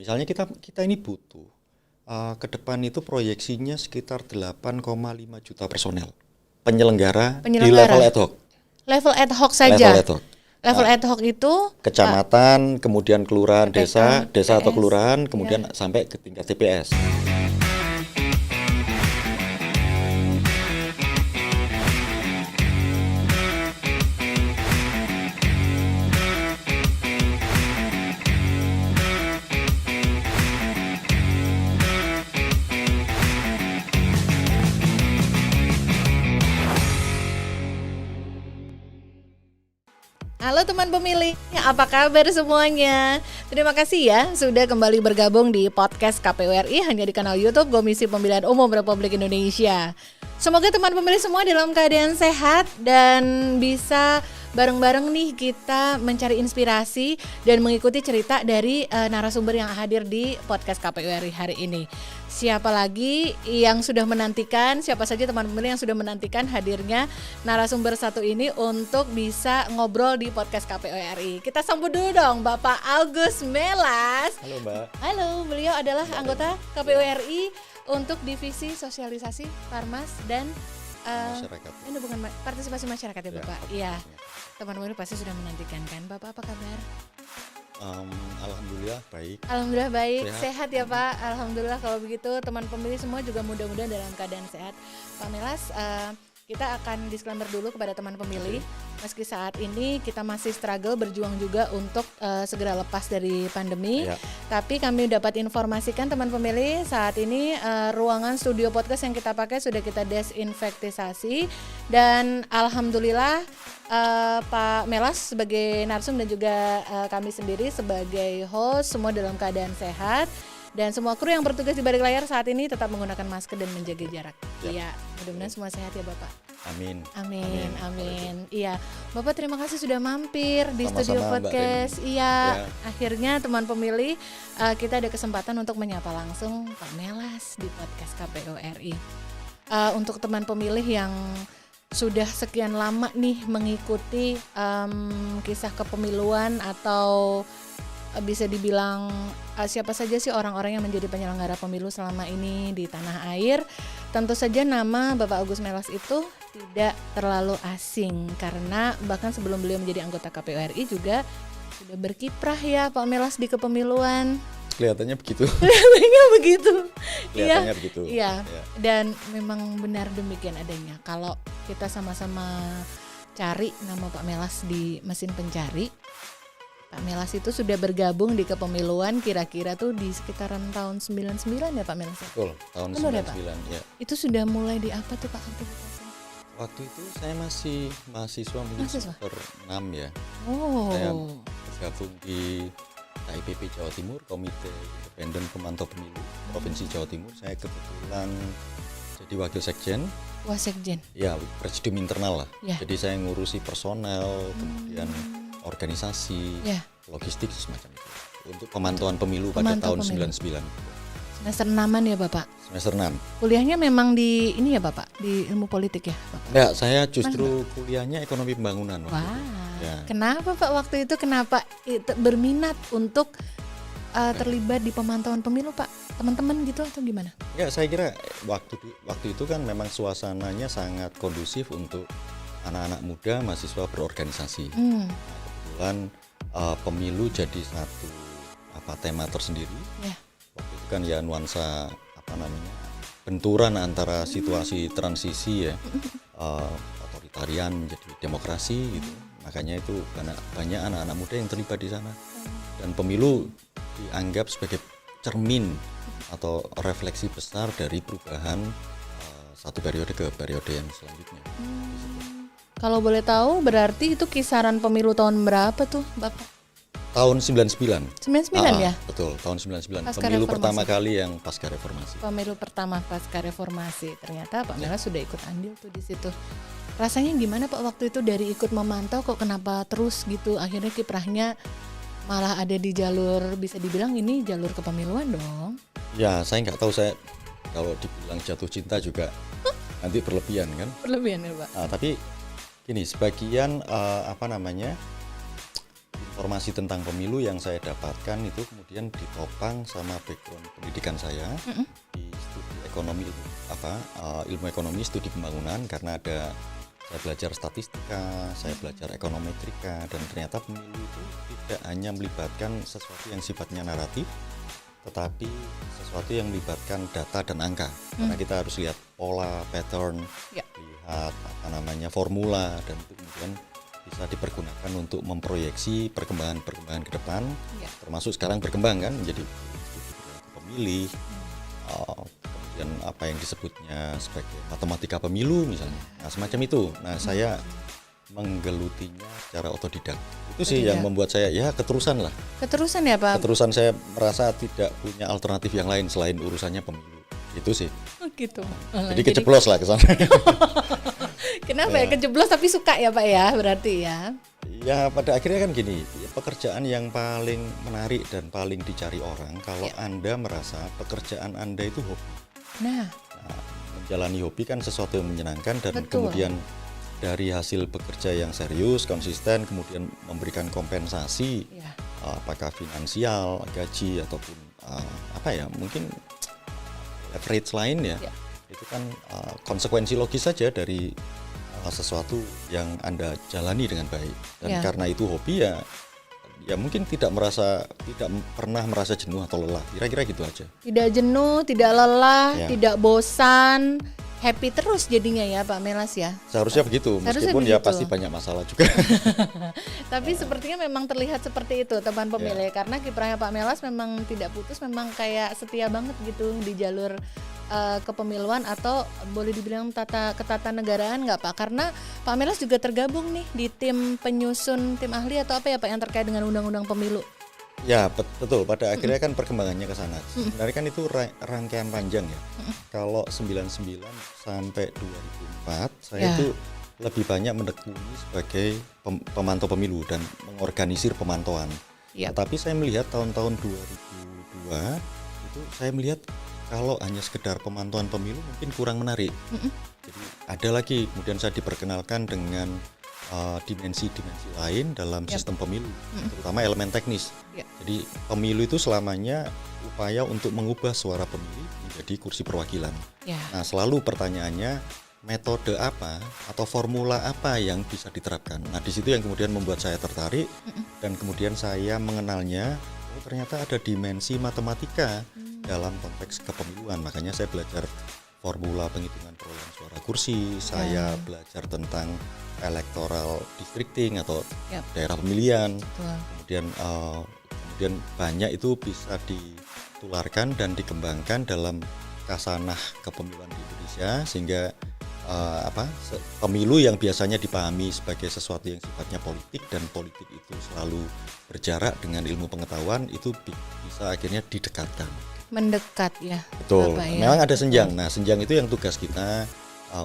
Misalnya kita ini butuh ke depan itu proyeksinya sekitar 8,5 juta personel penyelenggara di level ad hoc. Level ad hoc saja. Level ad hoc itu kecamatan, kemudian kelurahan, desa atau kelurahan, kemudian sampai ke tingkat TPS. Halo teman pemilih, apa kabar semuanya? Terima kasih ya sudah kembali bergabung di podcast KPU RI hanya di kanal YouTube Komisi Pemilihan Umum Republik Indonesia. Semoga teman pemilih semua dalam keadaan sehat dan bisa bareng-bareng nih kita mencari inspirasi dan mengikuti cerita dari narasumber yang hadir di podcast KPU RI hari ini. Siapa lagi yang sudah menantikan, siapa saja teman pemilih yang sudah menantikan hadirnya narasumber satu ini untuk bisa ngobrol di podcast KPU RI. Kita sambut dulu dong Bapak Agus Melas. Halo Mbak. Halo, beliau adalah anggota KPU RI untuk Divisi Sosialisasi, Parmas dan masyarakat. Ini bukan partisipasi masyarakat ya Bapak? Iya. Teman-teman pasti sudah menantikan kan. Bapak apa kabar? Alhamdulillah baik. Alhamdulillah baik, sehat ya Pak. Alhamdulillah kalau begitu teman pemilih semua juga mudah-mudahan dalam keadaan sehat. Pak Melas, kita akan disclaimer dulu kepada teman pemilih. Meski saat ini kita masih struggle berjuang juga untuk segera lepas dari pandemi, tapi kami dapat informasikan teman pemilih saat ini ruangan studio podcast yang kita pakai sudah kita desinfektisasi dan alhamdulillah Pak Melas sebagai narsum dan juga kami sendiri sebagai host semua dalam keadaan sehat. Dan semua kru yang bertugas di balik layar saat ini tetap menggunakan masker dan menjaga jarak. Iya, mudah-mudahan semua sehat ya Bapak. Amin. Iya, Bapak terima kasih sudah mampir di studio podcast. Iya, akhirnya teman pemilih kita ada kesempatan untuk menyapa langsung Pak Melas di podcast KPU RI. Untuk teman pemilih yang sudah sekian lama nih mengikuti kisah kepemiluan atau bisa dibilang siapa saja sih orang-orang yang menjadi penyelenggara pemilu selama ini di tanah air. Tentu saja nama Bapak Agus Melas itu tidak terlalu asing karena bahkan sebelum beliau menjadi anggota KPU RI juga sudah berkiprah ya Pak Melas di kepemiluan. Kelihatannya begitu. Kelihatannya begitu. Iya. Dan memang benar demikian adanya. Kalau kita sama-sama cari nama Pak Melas di mesin pencari, Pak Melas itu sudah bergabung di kepemiluan kira-kira tuh di sekitaran tahun 99 ya Pak Melas? Betul, tahun 99 ya. Itu sudah mulai di apa tuh Pak aktivitasnya? Waktu itu saya masih mahasiswa mungkin semester 6 ya. Oh. Saya bergabung di KIPP Jawa Timur, Komite Independen Pemantau Pemilu Provinsi Jawa Timur. Saya kebetulan jadi wakil sekjen. Wasekjen? Ya, presidium internal lah. Ya. Jadi saya ngurusi personel, kemudian organisasi, logistik semacam itu untuk pemantauan pemilu pada tahun 99. Semester 6-an ya Bapak? Semester 6. Kuliahnya memang di ini ya Bapak, di ilmu politik ya Bapak? Enggak, saya justru kuliahnya ekonomi pembangunan. Wah, kenapa Pak waktu itu berminat untuk terlibat di pemantauan pemilu Pak? Teman-teman gitu atau gimana? Ya, saya kira waktu itu kan memang suasananya sangat kondusif untuk anak-anak muda mahasiswa berorganisasi. Kebetulan pemilu jadi satu tema tersendiri. Waktu itu kan ya nuansa benturan antara situasi transisi ya otoritarian menjadi demokrasi gitu. Makanya itu banyak anak-anak muda yang terlibat di sana. Dan pemilu dianggap sebagai cermin atau refleksi besar dari perubahan satu periode ke periode yang selanjutnya. Kalau boleh tahu berarti itu kisaran pemilu tahun berapa tuh Bapak? Tahun 99. 99 ya? Betul, tahun 99. Pasca pemilu reformasi. Pertama kali yang pasca reformasi. Pemilu pertama pasca reformasi. Ternyata Pak Melas sudah ikut andil tuh di situ. Rasanya gimana Pak waktu itu dari ikut memantau kok kenapa terus gitu akhirnya kiprahnya malah ada di jalur bisa dibilang ini jalur kepemiluan dong? Ya, saya nggak tahu, saya kalau dibilang jatuh cinta juga nanti berlebihan kan? Berlebihan ya Pak. Tapi gini, sebagian informasi tentang pemilu yang saya dapatkan itu kemudian ditopang sama background pendidikan saya di studi ekonomi ilmu ekonomi studi pembangunan, karena saya belajar statistika, saya belajar ekonometrika, dan ternyata pemilu itu tidak hanya melibatkan sesuatu yang sifatnya naratif, tetapi sesuatu yang melibatkan data dan angka. Karena kita harus lihat pola, pattern, lihat formula, dan itu kemudian bisa dipergunakan untuk memproyeksi perkembangan ke depan, termasuk sekarang berkembang kan menjadi pemilih, kemudian apa yang disebutnya sebagai matematika pemilu misalnya, nah semacam itu. Nah saya menggelutinya secara otodidak. Itu sih yang membuat saya keterusan ya Pak. Keterusan, saya merasa tidak punya alternatif yang lain selain urusannya pemilu. Itu sih. Gitu. Jadi kejeblos lah ke sana. Kenapa ya kejeblos tapi suka ya Pak ya, berarti ya? Ya pada akhirnya kan gini, pekerjaan yang paling menarik dan paling dicari orang kalau Anda merasa pekerjaan Anda itu hobi. Nah, menjalani hobi kan sesuatu yang menyenangkan, dan kemudian dari hasil bekerja yang serius, konsisten, kemudian memberikan kompensasi, apakah finansial, gaji, ataupun mungkin leverage lain itu kan konsekuensi logis saja dari sesuatu yang Anda jalani dengan baik. Dan karena itu hobi ya mungkin tidak pernah merasa jenuh atau lelah, kira-kira gitu aja. Tidak jenuh, tidak lelah, tidak bosan, happy terus jadinya ya Pak Melas ya. Seharusnya begitu, meskipun pasti banyak masalah juga. Tapi sepertinya memang terlihat seperti itu teman pemilih, karena kiprahnya Pak Melas memang tidak putus, memang kayak setia banget gitu di jalur kepemiluan, atau boleh dibilang ketatanegaraan nggak Pak? Karena Pak Melas juga tergabung nih di tim penyusun, tim ahli atau apa ya Pak yang terkait dengan undang-undang pemilu. Ya betul, pada akhirnya kan perkembangannya ke sana. Sebenarnya kan itu rangkaian panjang ya. Kalau 99 sampai 2004 saya itu lebih banyak menekuni sebagai pemantau pemilu dan mengorganisir pemantauan. Tapi saya melihat tahun-tahun 2002 itu saya melihat kalau hanya sekedar pemantauan pemilu mungkin kurang menarik. Jadi ada lagi, kemudian saya diperkenalkan dengan dimensi-dimensi lain dalam sistem pemilu, terutama elemen teknis. Jadi pemilu itu selamanya upaya untuk mengubah suara pemilih menjadi kursi perwakilan. Nah selalu pertanyaannya, metode apa atau formula apa yang bisa diterapkan. Nah di situ yang kemudian membuat saya tertarik, dan kemudian saya mengenalnya, ternyata ada dimensi matematika dalam konteks kepemiluan. Makanya saya belajar formula penghitungan perolehan suara kursi, saya belajar tentang electoral districting atau daerah pemilihan. Kemudian banyak itu bisa ditularkan dan dikembangkan dalam kasanah kepemiluan di Indonesia, sehingga pemilu yang biasanya dipahami sebagai sesuatu yang sifatnya politik, dan politik itu selalu berjarak dengan ilmu pengetahuan, itu bisa akhirnya didekatkan. Mendekat ya. Betul. Memang ada senjang. Nah, senjang itu yang tugas kita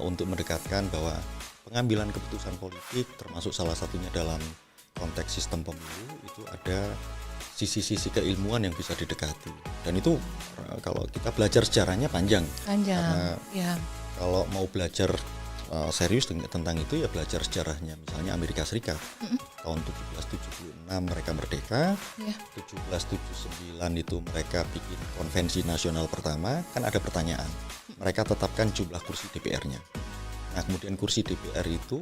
untuk mendekatkan bahwa pengambilan keputusan politik, termasuk salah satunya dalam konteks sistem pemilu, itu ada sisi-sisi keilmuan yang bisa didekati. Dan itu kalau kita belajar sejarahnya panjang. Karena kalau mau belajar serius tentang itu ya belajar sejarahnya. Misalnya Amerika Serikat tahun 1776 mereka merdeka, 1779 itu mereka bikin konvensi nasional pertama. Kan ada pertanyaan, mereka tetapkan jumlah kursi DPR-nya. Nah kemudian kursi DPR itu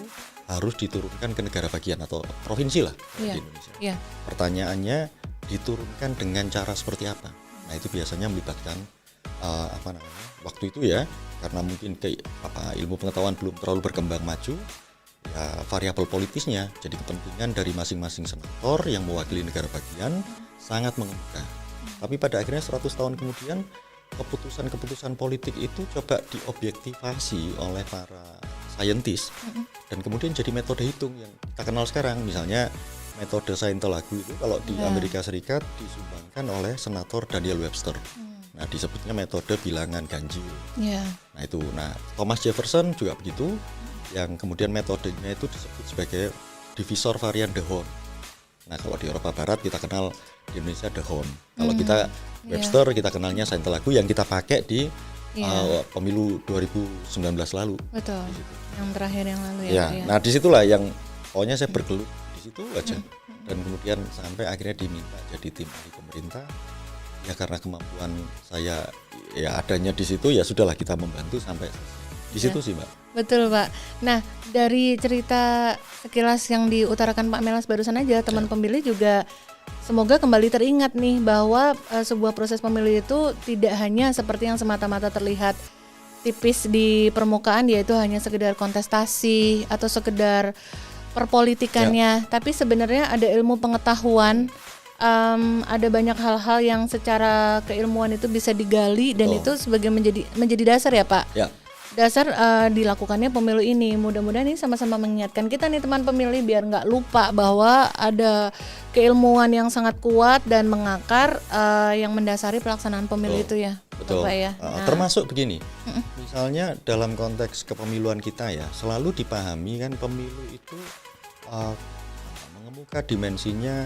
harus diturunkan ke negara bagian atau provinsi lah di Indonesia. Pertanyaannya, diturunkan dengan cara seperti apa? Nah itu biasanya melibatkan waktu itu ya, karena mungkin ilmu pengetahuan belum terlalu berkembang maju, ya variabel politisnya, jadi kepentingan dari masing-masing senator yang mewakili negara bagian sangat mengemuka. Tapi pada akhirnya 100 tahun kemudian keputusan-keputusan politik itu coba diobjektivasi oleh para saintis, dan kemudian jadi metode hitung yang kita kenal sekarang. Misalnya metode Saintelagu itu kalau di Amerika Serikat disumbangkan oleh senator Daniel Webster. Nah disebutnya metode bilangan ganjil. Nah itu, Thomas Jefferson juga begitu, yang kemudian metodenya itu disebut sebagai divisor varian de Hond. Nah kalau di Eropa Barat kita kenal, di Indonesia de Hond. Kalau kita Webster kita kenalnya Saintelagu, yang kita pakai di pemilu 2019 lalu. Betul. Yang terakhir yang lalu ya. Nah disitulah yang pokoknya saya bergelut di situ aja. Dan kemudian sampai akhirnya diminta jadi tim ahli pemerintah. Ya karena kemampuan saya ya adanya di situ, ya sudahlah kita membantu sampai di situ sih, Mbak. Betul, Pak. Nah, dari cerita sekilas yang diutarakan Pak Melas barusan aja, teman pemilih juga semoga kembali teringat nih bahwa sebuah proses pemilu itu tidak hanya seperti yang semata-mata terlihat tipis di permukaan, yaitu hanya sekedar kontestasi atau sekedar perpolitikannya, tapi sebenarnya ada ilmu pengetahuan, ada banyak hal-hal yang secara keilmuan itu bisa digali dan itu sebagai menjadi dasar ya, Pak. Ya. Dasar dilakukannya pemilu ini. Mudah-mudahan ini sama-sama mengingatkan kita nih teman pemilih biar nggak lupa bahwa ada keilmuan yang sangat kuat dan mengakar yang mendasari pelaksanaan pemilu itu ya. Betul. Bapak ya. Termasuk begini, misalnya dalam konteks kepemiluan kita ya, selalu dipahami kan pemilu itu mengemuka dimensinya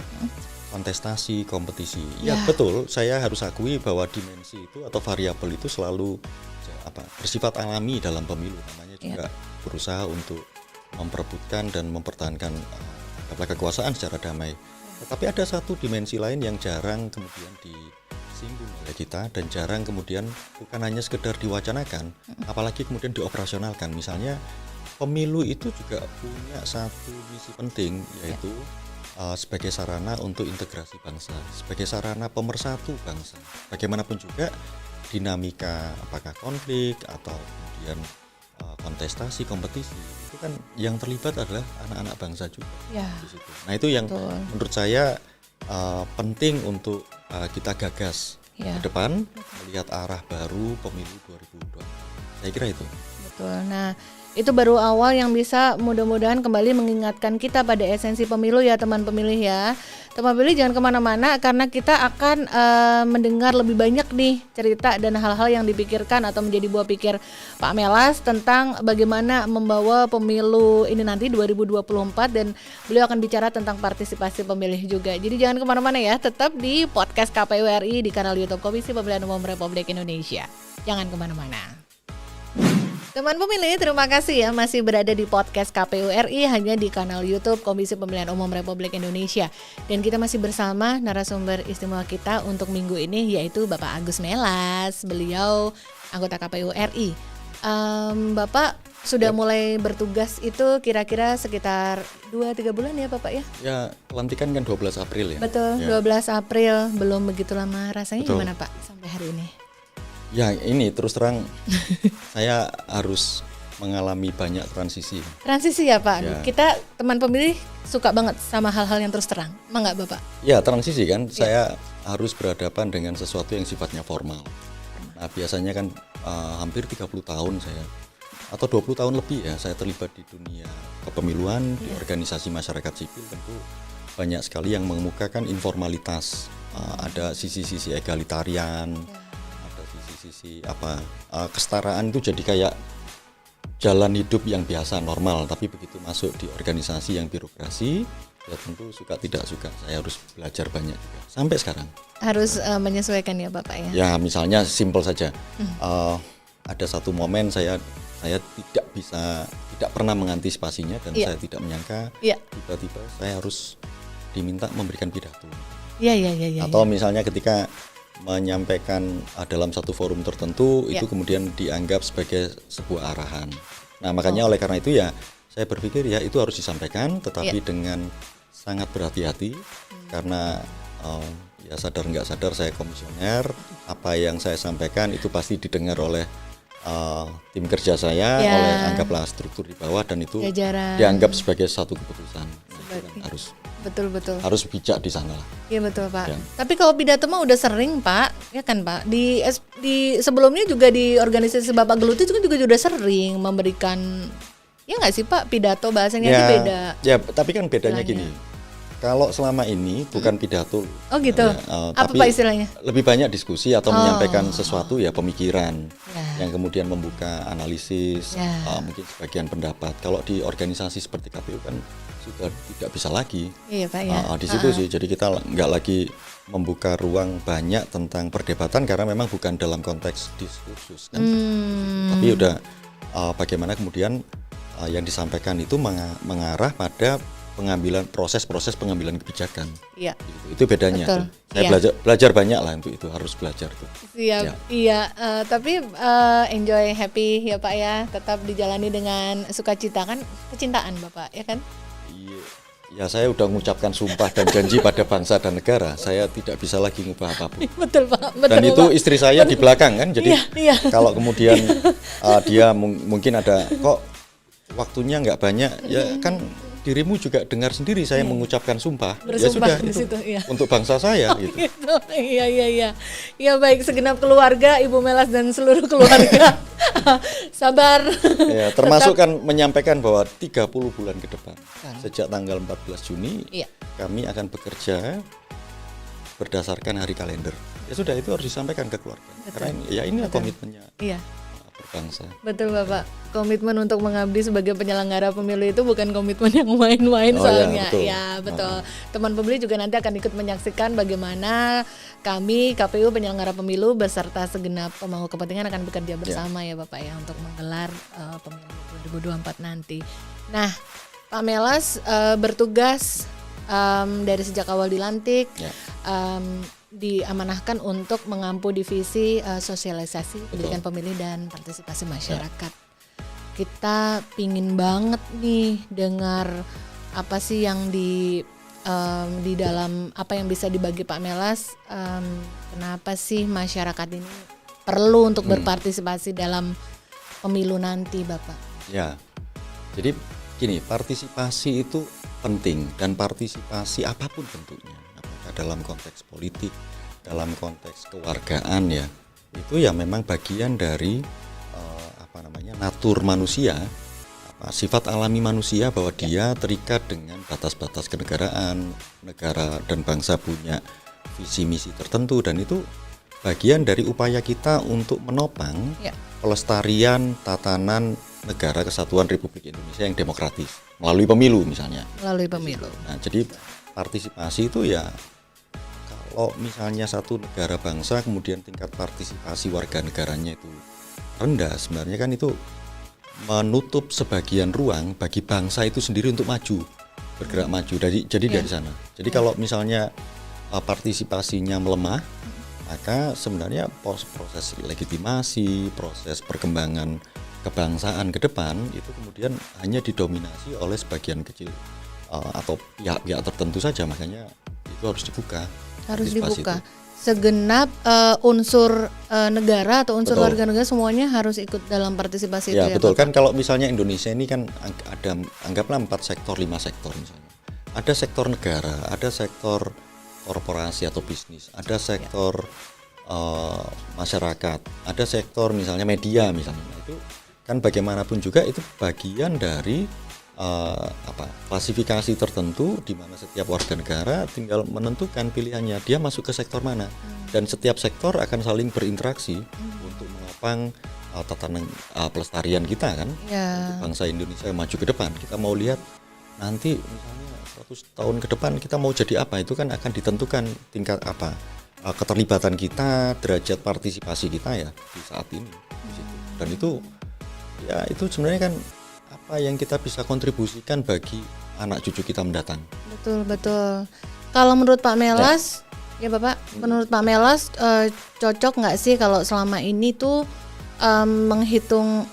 kontestasi, kompetisi. Ya betul, saya harus akui bahwa dimensi itu atau variabel itu selalu bersifat alami dalam pemilu, namanya juga berusaha untuk memperebutkan dan mempertahankan kekuasaan secara damai. Tetapi ada satu dimensi lain yang jarang kemudian disinggung oleh kita dan jarang kemudian bukan hanya sekedar diwacanakan, apalagi kemudian dioperasionalkan. Misalnya pemilu itu juga punya satu misi penting, yaitu sebagai sarana untuk integrasi bangsa, sebagai sarana pemersatu bangsa. Bagaimanapun juga dinamika apakah konflik atau kemudian kontestasi, kompetisi, itu kan yang terlibat adalah anak-anak bangsa juga di situ. Nah itu yang menurut saya penting untuk kita gagas ke depan, melihat arah baru pemilu 2020. Saya kira itu. Betul. Nah, itu baru awal yang bisa mudah-mudahan kembali mengingatkan kita pada esensi pemilu ya teman pemilih ya. Teman pemilih jangan kemana-mana karena kita akan mendengar lebih banyak nih cerita dan hal-hal yang dipikirkan atau menjadi buah pikir Pak Melas tentang bagaimana membawa pemilu ini nanti 2024 dan beliau akan bicara tentang partisipasi pemilih juga. Jadi jangan kemana-mana ya, tetap di podcast KPU RI di kanal YouTube Komisi Pemilihan Umum Republik Indonesia. Jangan kemana-mana. Teman pemilih, terima kasih ya masih berada di podcast KPU RI hanya di kanal YouTube Komisi Pemilihan Umum Republik Indonesia. Dan kita masih bersama narasumber istimewa kita untuk minggu ini yaitu Bapak Agus Melas. Beliau anggota KPU RI. Bapak sudah mulai bertugas itu kira-kira sekitar 2-3 bulan ya Bapak ya? Ya, pelantikan kan 12 April ya. Betul, ya. 12 April, belum begitu lama. Rasanya gimana Pak sampai hari ini? Ya ini terus terang saya harus mengalami banyak transisi. Transisi ya Pak? Ya. Kita teman pemilih suka banget sama hal-hal yang terus terang, emang nggak Bapak? Ya transisi kan, saya harus berhadapan dengan sesuatu yang sifatnya formal. Nah biasanya kan hampir 30 tahun saya, atau 20 tahun lebih ya, saya terlibat di dunia kepemiluan, di organisasi masyarakat sipil. Tentu banyak sekali yang mengemukakan informalitas, ada sisi-sisi egalitarian, sisi kesetaraan itu jadi kayak jalan hidup yang biasa normal, tapi begitu masuk di organisasi yang birokrasi ya tentu suka tidak suka saya harus belajar banyak juga sampai sekarang harus menyesuaikan ya Bapak ya. Ya misalnya simpel saja ada satu momen saya tidak pernah mengantisipasinya dan saya tidak menyangka tiba-tiba saya harus diminta memberikan pidato. Atau misalnya ketika menyampaikan dalam satu forum tertentu itu kemudian dianggap sebagai sebuah arahan. Nah makanya oleh karena itu ya saya berpikir ya itu harus disampaikan tetapi dengan sangat berhati-hati karena ya sadar nggak sadar saya komisioner, apa yang saya sampaikan itu pasti didengar oleh tim kerja saya, oleh anggaplah struktur di bawah dan itu dianggap sebagai satu keputusan. Nah, harus betul harus bijak di sana lah. Iya betul Pak. Ya. Tapi kalau pidato mah udah sering Pak, ya kan Pak. Di sebelumnya juga di organisasi Bapak Geluti itu juga udah sering memberikan, ya nggak sih Pak, pidato bahasanya sih beda. Ya tapi kan bedanya gini. Kalau selama ini bukan pidato. Oh gitu. Apa Pak istilahnya? Lebih banyak diskusi atau menyampaikan sesuatu ya pemikiran yang kemudian membuka analisis, mungkin sebagian pendapat. Kalau di organisasi seperti KPU kan sudah tidak bisa lagi. Iya Pak ya. Di situ sih. Jadi kita nggak lagi membuka ruang banyak tentang perdebatan karena memang bukan dalam konteks diskursus kan. Tapi udah bagaimana kemudian yang disampaikan itu mengarah pada proses pengambilan kebijakan. Iya. Itu bedanya. Betul. Tuh. Saya belajar banyak lah untuk itu, harus belajar tuh. Siap. Iya, tapi enjoy, happy ya Pak ya, tetap dijalani dengan sukacita, kan kecintaan Bapak ya kan? Iya. Ya saya udah mengucapkan sumpah dan janji pada bangsa dan negara, saya tidak bisa lagi ngubah apapun. Betul Pak. Betul, dan itu Pak. istri saya di belakang kan, jadi iya. kalau kemudian dia mungkin ada kok waktunya nggak banyak, ya kan dirimu juga dengar sendiri saya mengucapkan sumpah. Bersumpah ya sudah itu situ, iya. untuk bangsa saya gitu. Gitu. Iya. Ya baik, segenap keluarga Ibu Melas dan seluruh keluarga. Sabar. Ya, termasuk kan menyampaikan bahwa 30 bulan ke depan sejak tanggal 14 Juni kami akan bekerja berdasarkan hari kalender. Ya sudah, itu harus disampaikan ke keluarga. Betul. Karena ini komitmennya. Iya. Berbangsa. Betul Bapak. Komitmen untuk mengabdi sebagai penyelenggara pemilu itu bukan komitmen yang main-main soalnya. Ya, betul. Teman pemilih juga nanti akan ikut menyaksikan bagaimana kami KPU penyelenggara pemilu beserta segenap pemangku kepentingan akan bekerja bersama ya Bapak ya untuk menggelar pemilu 2024 nanti. Nah, Pak Melas bertugas dari sejak awal dilantik. Diamanahkan untuk mengampu divisi sosialisasi pendidikan pemilih dan partisipasi masyarakat. Kita pingin banget nih dengar apa sih yang di dalam apa yang bisa dibagi Pak Melas, kenapa sih masyarakat ini perlu untuk berpartisipasi dalam pemilu nanti Bapak? Ya, jadi gini, partisipasi itu penting, dan partisipasi apapun bentuknya, apakah dalam konteks politik, dalam konteks kewargaan ya, itu ya memang bagian dari natur manusia, sifat alami manusia bahwa dia terikat dengan batas-batas kenegaraan, negara dan bangsa punya visi misi tertentu, dan itu bagian dari upaya kita untuk menopang pelestarian tatanan negara kesatuan Republik Indonesia yang demokratis melalui pemilu misalnya. Melalui pemilu. Nah, jadi partisipasi itu ya, kalau misalnya satu negara bangsa kemudian tingkat partisipasi warga negaranya itu rendah, sebenarnya kan itu menutup sebagian ruang bagi bangsa itu sendiri untuk maju, bergerak maju. Jadi dari sana. Jadi kalau misalnya partisipasinya melemah, maka sebenarnya proses legitimasi, proses perkembangan kebangsaan ke depan itu kemudian hanya didominasi oleh sebagian kecil atau pihak-pihak tertentu saja. Makanya itu harus dibuka. Harus dibuka. Segenap unsur negara atau unsur warga negara semuanya harus ikut dalam partisipasi itu ya betul. Bapak? Kan kalau misalnya Indonesia ini kan ada, anggaplah 4 sektor, 5 sektor misalnya. Ada sektor negara, ada sektor korporasi atau bisnis, ada sektor masyarakat, ada sektor misalnya media misalnya. Nah, itu kan bagaimanapun juga itu bagian dari klasifikasi tertentu di mana setiap warga negara tinggal menentukan pilihannya, dia masuk ke sektor mana, dan setiap sektor akan saling berinteraksi untuk menopang tatanan pelestarian kita kan, untuk bangsa Indonesia yang maju ke depan. Kita mau lihat nanti misalnya 100 tahun ke depan kita mau jadi apa, itu kan akan ditentukan tingkat keterlibatan kita, derajat partisipasi kita ya di saat ini di situ. Dan itu sebenarnya kan apa yang kita bisa kontribusikan bagi anak cucu kita mendatang. Betul. Kalau menurut Pak Melas, ya Bapak, menurut Pak Melas cocok nggak sih kalau selama ini tuh menghitung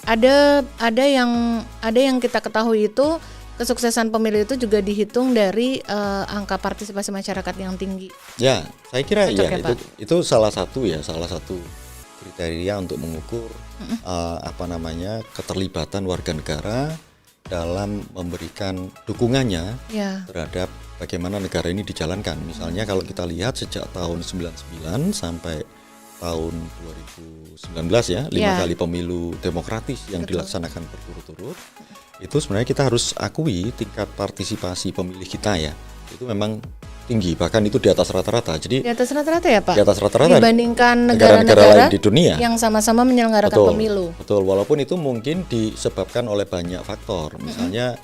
ada yang kita ketahui itu kesuksesan pemilu itu juga dihitung dari angka partisipasi masyarakat yang tinggi. Ya, saya kira cocok ya itu salah satu kriteria untuk mengukur keterlibatan warga negara dalam memberikan dukungannya terhadap bagaimana negara ini dijalankan. Misalnya kalau kita lihat sejak tahun 99 sampai tahun 2019 ya, 5 kali pemilu demokratis yang dilaksanakan berturut-turut, itu sebenarnya kita harus akui tingkat partisipasi pemilih kita ya, itu memang tinggi, bahkan itu di atas rata-rata. Jadi di atas rata-rata ya Pak? Di atas rata-rata dibandingkan negara-negara lain di dunia yang sama-sama menyelenggarakan pemilu. Betul, walaupun itu mungkin disebabkan oleh banyak faktor. Misalnya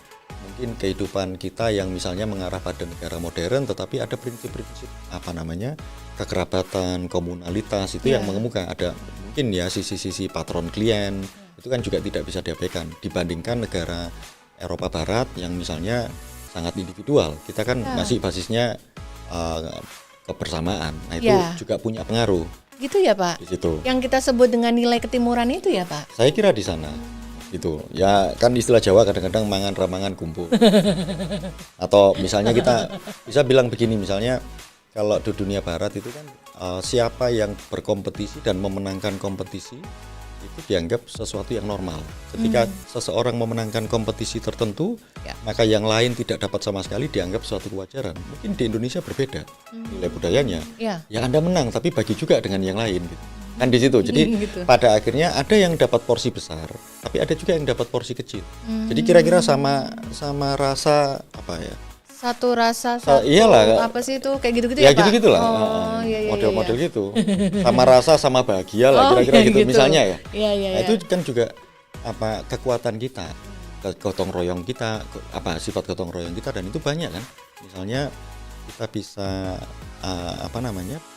mungkin kehidupan kita yang misalnya mengarah pada negara modern, tetapi ada prinsip-prinsip kekerabatan, komunalitas itu yang mengemuka. Ada mungkin ya sisi-sisi patron klien, itu kan juga tidak bisa diabaikan dibandingkan negara Eropa Barat yang misalnya sangat individual. Kita kan masih basisnya kebersamaan. Nah itu juga punya pengaruh. Gitu ya Pak? Di situ. Yang kita sebut dengan nilai ketimuran itu ya Pak? Saya kira di sana. Gitu. Ya kan istilah Jawa kadang-kadang mangan ramangan kumpul. Atau misalnya kita bisa bilang begini, misalnya kalau di dunia barat itu kan siapa yang berkompetisi dan memenangkan kompetisi itu dianggap sesuatu yang normal. Ketika seseorang memenangkan kompetisi tertentu, maka yang lain tidak dapat sama sekali dianggap suatu kewajaran. Mungkin di Indonesia berbeda nilai budayanya. Ya Anda menang, tapi bagi juga dengan yang lain. Gitu. Kan di situ. Jadi pada akhirnya ada yang dapat porsi besar, tapi ada juga yang dapat porsi kecil. Jadi kira-kira sama rasa apa ya? Satu rasa, satu iyalah, apa sih itu kayak gitu-gitu ya Pak? Ya gitu-gitulah, model-model gitu, sama rasa sama bahagia lah kira-kira gitu misalnya ya. Nah itu kan juga apa kekuatan kita, gotong royong kita, apa sifat gotong royong kita, dan itu banyak kan. Misalnya kita bisa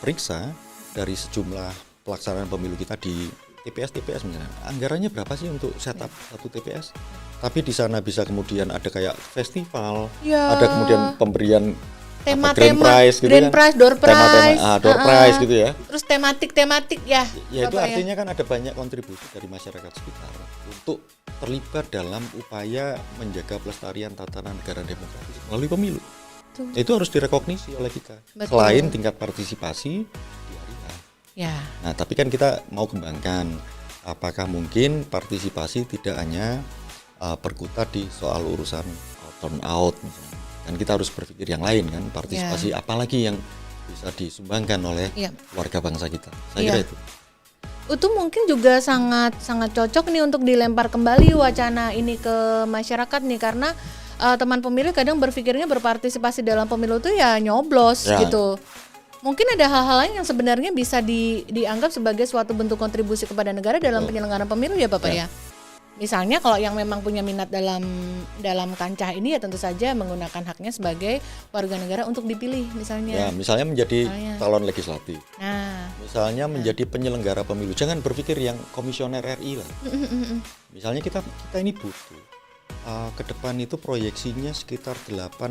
periksa dari sejumlah pelaksanaan pemilu kita di TPS misalnya, anggarannya berapa sih untuk setup satu TPS? Tapi di sana bisa kemudian ada kayak festival, ada kemudian pemberian grand prize gitu kan, door prize, door prize gitu ya. Terus tematik ya. Ya itu artinya kan ada banyak kontribusi dari masyarakat sekitar untuk terlibat dalam upaya menjaga pelestarian tatanan negara demokratis melalui pemilu. Itu harus direkognisi oleh kita. Selain tingkat partisipasi di hari H. Nah tapi kan kita mau kembangkan, apakah mungkin partisipasi tidak hanya berkutat di soal urusan turnout misalnya. Dan kita harus berpikir yang lain kan, partisipasi apalagi yang bisa disumbangkan oleh warga bangsa kita. Saya kira itu mungkin juga sangat cocok nih untuk dilempar kembali wacana ini ke masyarakat nih, karena teman pemilih kadang berpikirnya berpartisipasi dalam pemilu itu ya nyoblos gitu. Mungkin ada hal-hal lain yang sebenarnya bisa dianggap sebagai suatu bentuk kontribusi kepada negara dalam penyelenggaraan pemilu ya Bapak ya. Misalnya kalau yang memang punya minat dalam kancah ini ya tentu saja menggunakan haknya sebagai warga negara untuk dipilih misalnya. Ya, misalnya menjadi calon legislatif. Nah, misalnya menjadi penyelenggara pemilu. Jangan berpikir yang komisioner RI lah. Misalnya kita ini butuh ke depan itu proyeksinya sekitar 8,5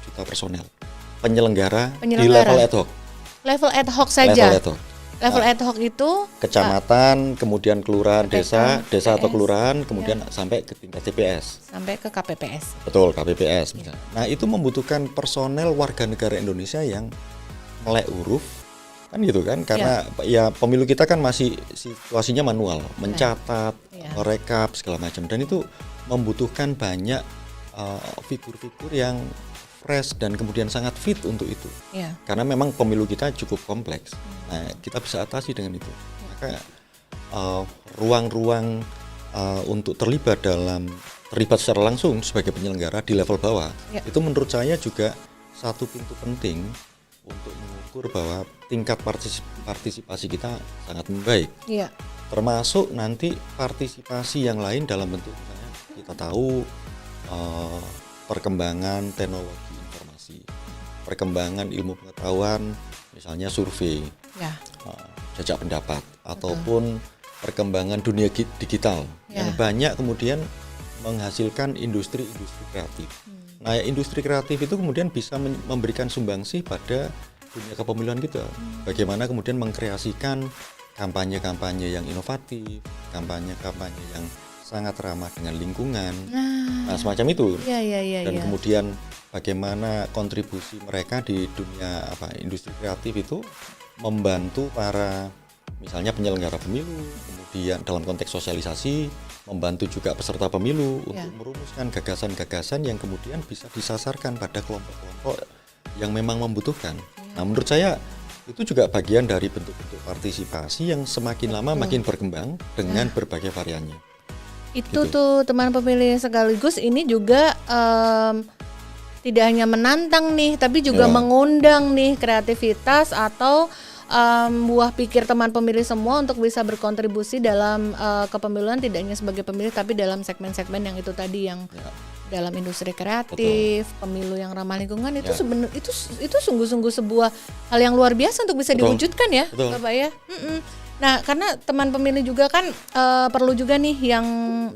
juta personel penyelenggara di level ad hoc. Level ad hoc saja. Level ad hoc itu kecamatan, kemudian kelurahan, desa atau kelurahan, kemudian sampai ke tingkat TPS. Sampai ke KPPS. Betul, KPPS misalnya. Nah, itu membutuhkan personel warga negara Indonesia yang melek huruf, kan gitu kan? Karena ya pemilu kita kan masih situasinya manual, mencatat, merekap segala macam, dan itu membutuhkan banyak figur-figur yang fresh dan kemudian sangat fit untuk itu. Karena memang pemilu kita cukup kompleks. Nah, kita bisa atasi dengan itu. Maka ruang-ruang untuk terlibat secara langsung sebagai penyelenggara di level bawah, itu menurut saya juga satu pintu penting untuk mengukur bahwa tingkat partisipasi kita sangat membaik. Termasuk nanti partisipasi yang lain dalam bentuk misalnya kita tahu perkembangan teknologi informasi, perkembangan ilmu pengetahuan, misalnya survei, jajak pendapat, ataupun perkembangan dunia digital yang banyak kemudian menghasilkan industri-industri kreatif. Nah, industri kreatif itu kemudian bisa memberikan sumbangsih pada dunia kepemiluan kita. Bagaimana kemudian mengkreasikan kampanye-kampanye yang inovatif, kampanye-kampanye yang sangat ramah dengan lingkungan, nah semacam itu. Dan kemudian bagaimana kontribusi mereka di dunia industri kreatif itu membantu para misalnya penyelenggara pemilu, kemudian dalam konteks sosialisasi membantu juga peserta pemilu untuk merumuskan gagasan-gagasan yang kemudian bisa disasarkan pada kelompok-kelompok yang memang membutuhkan. Nah, menurut saya itu juga bagian dari bentuk-bentuk partisipasi yang semakin lama makin berkembang dengan berbagai variannya. Itu tuh teman pemilih, sekaligus ini juga tidak hanya menantang nih, tapi juga mengundang nih kreativitas atau buah pikir teman pemilih semua untuk bisa berkontribusi dalam kepemiluan, tidak hanya sebagai pemilih tapi dalam segmen-segmen yang itu tadi, yang dalam industri kreatif, pemilu yang ramah lingkungan. Itu sebenarnya itu sungguh-sungguh sebuah hal yang luar biasa untuk bisa diwujudkan ya, Bapak ya. Nah, karena teman pemilih juga kan perlu juga nih yang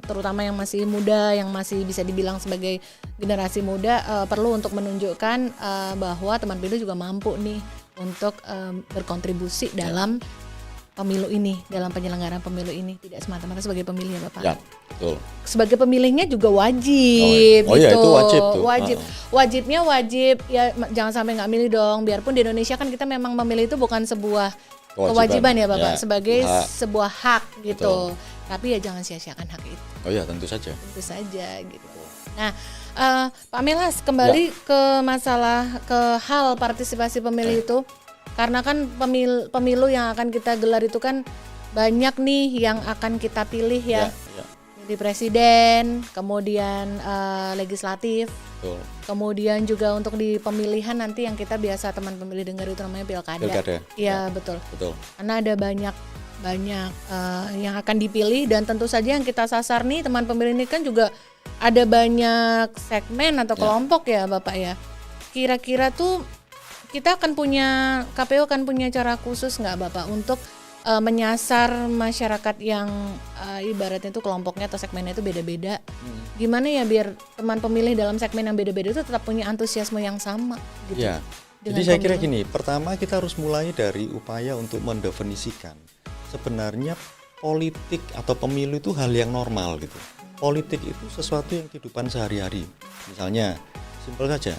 terutama yang masih muda, yang masih bisa dibilang sebagai generasi muda, perlu untuk menunjukkan bahwa teman pemilih juga mampu nih untuk berkontribusi dalam pemilu ini, dalam penyelenggaraan pemilu ini, tidak semata-mata sebagai pemilih ya Bapak. Ya, betul. Sebagai pemilihnya juga wajib gitu. Ya, itu wajib tuh. Wajibnya wajib ya, jangan sampai nggak milih dong. Biarpun di Indonesia kan kita memang memilih itu bukan sebuah kewajiban ya Bapak, sebagai sebuah hak gitu. Betul. Tapi ya jangan sia-siakan hak itu. Oh ya, tentu saja. Tentu saja gitu. Nah, Pak Melas kembali ke masalah hal partisipasi pemilih itu, karena kan pemilu yang akan kita gelar itu kan banyak nih yang akan kita pilih ya. Jadi presiden, kemudian legislatif. Betul. Kemudian juga untuk di pemilihan nanti yang kita biasa teman pemilih dengar itu namanya pilkada. Iya, betul. Karena ada banyak yang akan dipilih, dan tentu saja yang kita sasar nih teman pemilih ini kan juga ada banyak segmen atau kelompok ya Bapak ya. Kira-kira tuh kita akan KPU akan punya cara khusus nggak Bapak untuk menyasar masyarakat yang ibaratnya itu kelompoknya atau segmennya itu beda-beda. Gimana ya biar teman pemilih dalam segmen yang beda-beda itu tetap punya antusiasme yang sama gitu. Ya. Jadi saya kira gini, pertama kita harus mulai dari upaya untuk mendefinisikan sebenarnya politik atau pemilu itu hal yang normal gitu. Politik itu sesuatu yang kehidupan sehari-hari. Misalnya, simpel saja,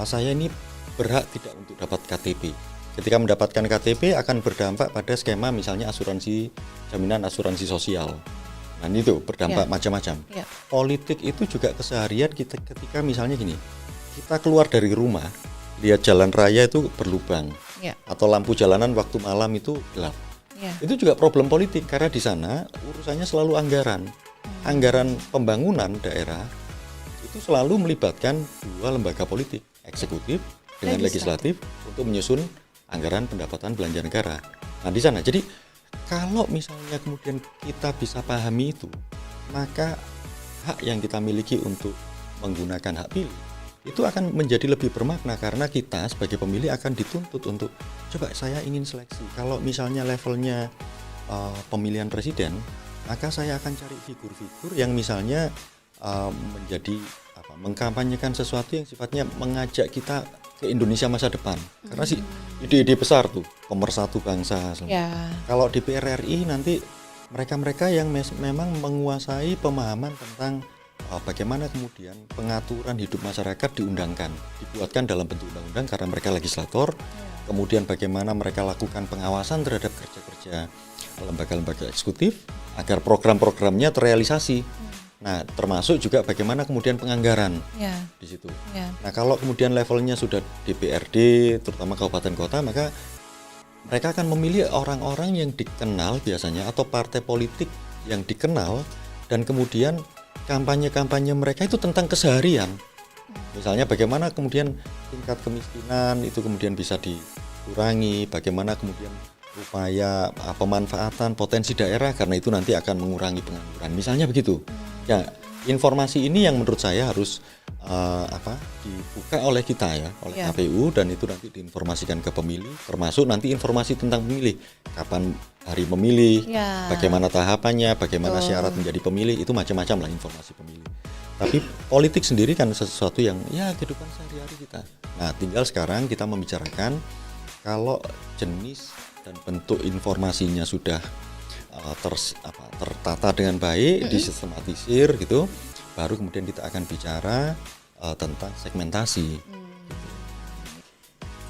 saya ini berhak tidak untuk dapat KTP. Ketika mendapatkan KTP akan berdampak pada skema misalnya jaminan asuransi sosial. Nah itu berdampak macam-macam. Politik itu juga keseharian kita ketika misalnya gini, kita keluar dari rumah, lihat jalan raya itu berlubang, atau lampu jalanan waktu malam itu gelap. Itu juga problem politik karena di sana urusannya selalu anggaran. Anggaran pembangunan daerah itu selalu melibatkan dua lembaga politik, eksekutif dengan legislatif untuk menyusun anggaran pendapatan belanja negara. Nah di sana, jadi kalau misalnya kemudian kita bisa pahami itu, maka hak yang kita miliki untuk menggunakan hak pilih itu akan menjadi lebih bermakna karena kita sebagai pemilih akan dituntut untuk coba saya ingin seleksi. Kalau misalnya levelnya pemilihan presiden, maka saya akan cari figur-figur yang misalnya mengkampanyekan sesuatu yang sifatnya mengajak kita ke Indonesia masa depan. Karena sih ide-ide besar tuh, pemersatu bangsa. Kalau di DPR RI nanti mereka-mereka yang memang menguasai pemahaman tentang bagaimana kemudian pengaturan hidup masyarakat diundangkan, dibuatkan dalam bentuk undang-undang karena mereka legislator. Kemudian bagaimana mereka lakukan pengawasan terhadap kerja-kerja lembaga-lembaga eksekutif agar program-programnya terrealisasi. Nah, termasuk juga bagaimana kemudian penganggaran di situ. Nah, kalau kemudian levelnya sudah DPRD, terutama kabupaten kota, maka mereka akan memilih orang-orang yang dikenal biasanya atau partai politik yang dikenal, dan kemudian kampanye-kampanye mereka itu tentang keseharian. Misalnya bagaimana kemudian tingkat kemiskinan itu kemudian bisa dikurangi, bagaimana kemudian upaya pemanfaatan potensi daerah karena itu nanti akan mengurangi pengangguran. Misalnya begitu. Ya, informasi ini yang menurut saya harus dibuka oleh kita ya, oleh KPU, dan itu nanti diinformasikan ke pemilih, termasuk nanti informasi tentang pemilih, kapan hari memilih, bagaimana tahapannya, bagaimana syarat menjadi pemilih, itu macam-macam lah informasi pemilih. Tapi politik sendiri kan sesuatu yang ya kehidupan sehari-hari kita. Nah, tinggal sekarang kita membicarakan kalau jenis dan bentuk informasinya sudah tertata dengan baik, disistematisir gitu, baru kemudian kita akan bicara tentang segmentasi.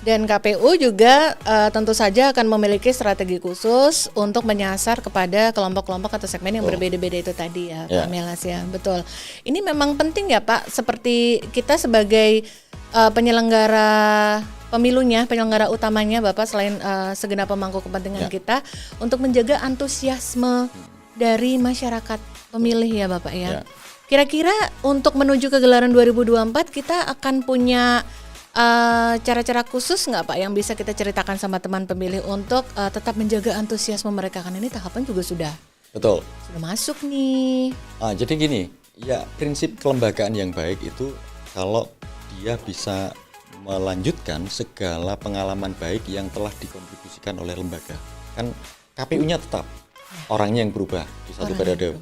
Dan KPU juga tentu saja akan memiliki strategi khusus untuk menyasar kepada kelompok-kelompok atau segmen yang berbeda-beda itu tadi ya, Pak Melas ya, betul. Ini memang penting ya Pak, seperti kita sebagai penyelenggara pemilunya, penyelenggara utamanya Bapak, selain segenap pemangku kepentingan kita, untuk menjaga antusiasme dari masyarakat pemilih ya Bapak ya. Kira-kira untuk menuju ke gelaran 2024 kita akan punya cara-cara khusus nggak Pak yang bisa kita ceritakan sama teman pemilih untuk tetap menjaga antusiasme mereka, karena ini tahapan juga sudah masuk nih. Jadi gini, ya prinsip kelembagaan yang baik itu kalau dia bisa melanjutkan segala pengalaman baik yang telah dikontribusikan oleh lembaga. Kan KPU-nya tetap, orangnya yang berubah di satu periode.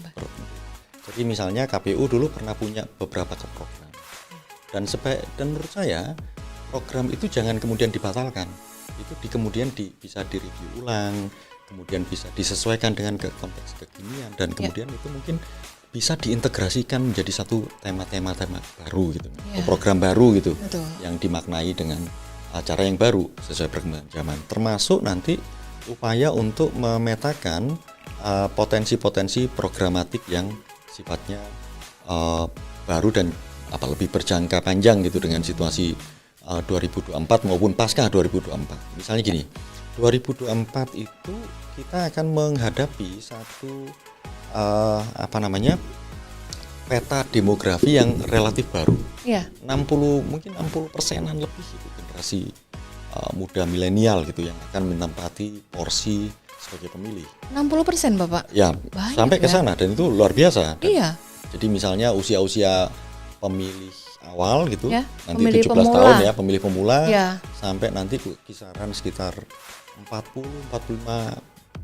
Jadi misalnya KPU dulu pernah punya beberapa program, dan menurut saya program itu jangan kemudian dibatalkan, itu kemudian bisa direview ulang, kemudian bisa disesuaikan dengan konteks kekinian, dan kemudian itu mungkin bisa diintegrasikan menjadi satu tema-tema baru gitu, program baru gitu. Betul. Yang dimaknai dengan cara yang baru sesuai perkembangan zaman, termasuk nanti upaya untuk memetakan potensi-potensi programatik yang sifatnya baru dan lebih berjangka panjang gitu dengan situasi 2024 maupun pasca 2024. Misalnya gini, 2024 itu kita akan menghadapi satu peta demografi yang relatif baru. 60%-an lebih itu generasi muda milenial gitu yang akan menempati porsi sebagai pemilih. 60% Bapak? Ya, banyak sampai ke sana dan itu luar biasa. Iya. Jadi misalnya usia-usia pemilih awal gitu, nanti pemilih 17 pemula. tahun ya, pemilih pemula, sampai nanti kisaran sekitar 40-45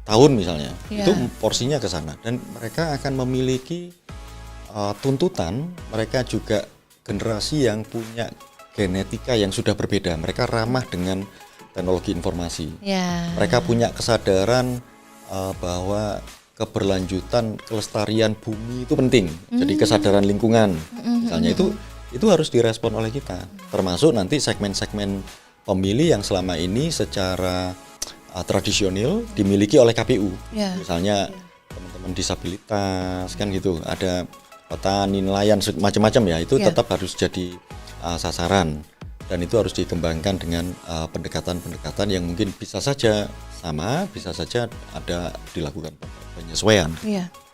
tahun misalnya, itu porsinya ke sana. Dan mereka akan memiliki tuntutan, mereka juga generasi yang punya genetika yang sudah berbeda, mereka ramah dengan teknologi informasi. Mereka punya kesadaran bahwa keberlanjutan kelestarian bumi itu penting. Jadi kesadaran lingkungan, misalnya itu harus direspon oleh kita. Termasuk nanti segmen-segmen pemilih yang selama ini secara tradisional dimiliki oleh KPU. Misalnya teman-teman disabilitas kan gitu, ada petani, nelayan, macam-macam ya, itu tetap harus jadi sasaran. Dan itu harus dikembangkan dengan pendekatan-pendekatan yang mungkin bisa saja sama, bisa saja ada dilakukan penyesuaian.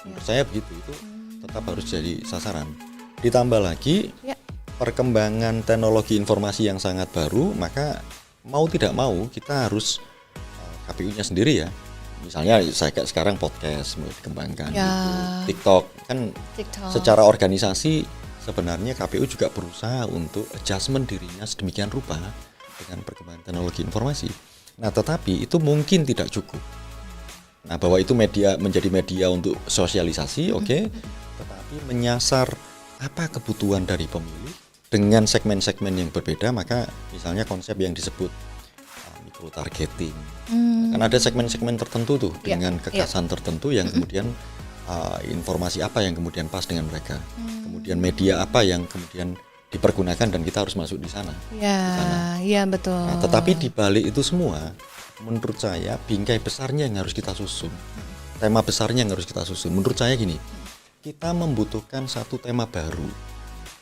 Menurut saya begitu, itu tetap harus jadi sasaran. Ditambah lagi perkembangan teknologi informasi yang sangat baru, maka mau tidak mau kita harus KPU-nya sendiri ya. Misalnya saya kayak sekarang podcast mulai dikembangkan, TikTok kan secara organisasi. Sebenarnya KPU juga berusaha untuk adjustment dirinya sedemikian rupa dengan perkembangan teknologi informasi. Nah, tetapi itu mungkin tidak cukup. Nah, bahwa itu menjadi media untuk sosialisasi, tetapi menyasar apa kebutuhan dari pemilih dengan segmen-segmen yang berbeda, maka misalnya konsep yang disebut micro targeting. Kan ada segmen-segmen tertentu tuh dengan kekasan tertentu yang kemudian informasi apa yang kemudian pas dengan mereka. Kemudian media apa yang kemudian dipergunakan dan kita harus masuk di sana. Iya betul. Nah, tetapi di balik itu semua, menurut saya bingkai besarnya yang harus kita susun, tema besarnya yang harus kita susun. Menurut saya gini, kita membutuhkan satu tema baru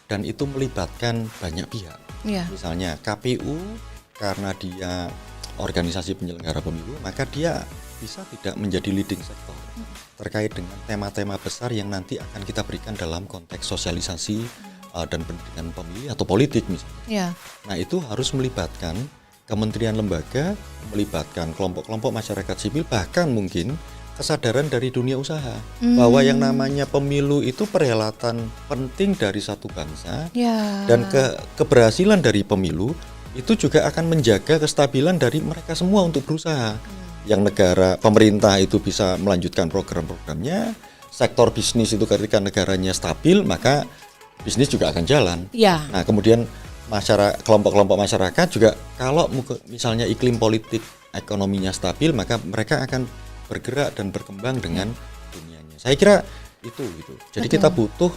dan itu melibatkan banyak pihak. Misalnya KPU karena dia organisasi penyelenggara pemilu, maka dia bisa tidak menjadi leading sektor terkait dengan tema-tema besar yang nanti akan kita berikan dalam konteks sosialisasi dan pendidikan pemilih atau politik misalnya. Nah, itu harus melibatkan kementerian lembaga, melibatkan kelompok-kelompok masyarakat sipil, bahkan mungkin kesadaran dari dunia usaha bahwa yang namanya pemilu itu perhelatan penting dari satu bangsa dan keberhasilan dari pemilu itu juga akan menjaga kestabilan dari mereka semua untuk berusaha. Yang pemerintah itu bisa melanjutkan program-programnya, sektor bisnis itu ketika negaranya stabil maka bisnis juga akan jalan. Nah, kemudian kelompok-kelompok masyarakat juga kalau misalnya iklim politik ekonominya stabil maka mereka akan bergerak dan berkembang dengan dunianya. Saya kira itu gitu. Jadi kita butuh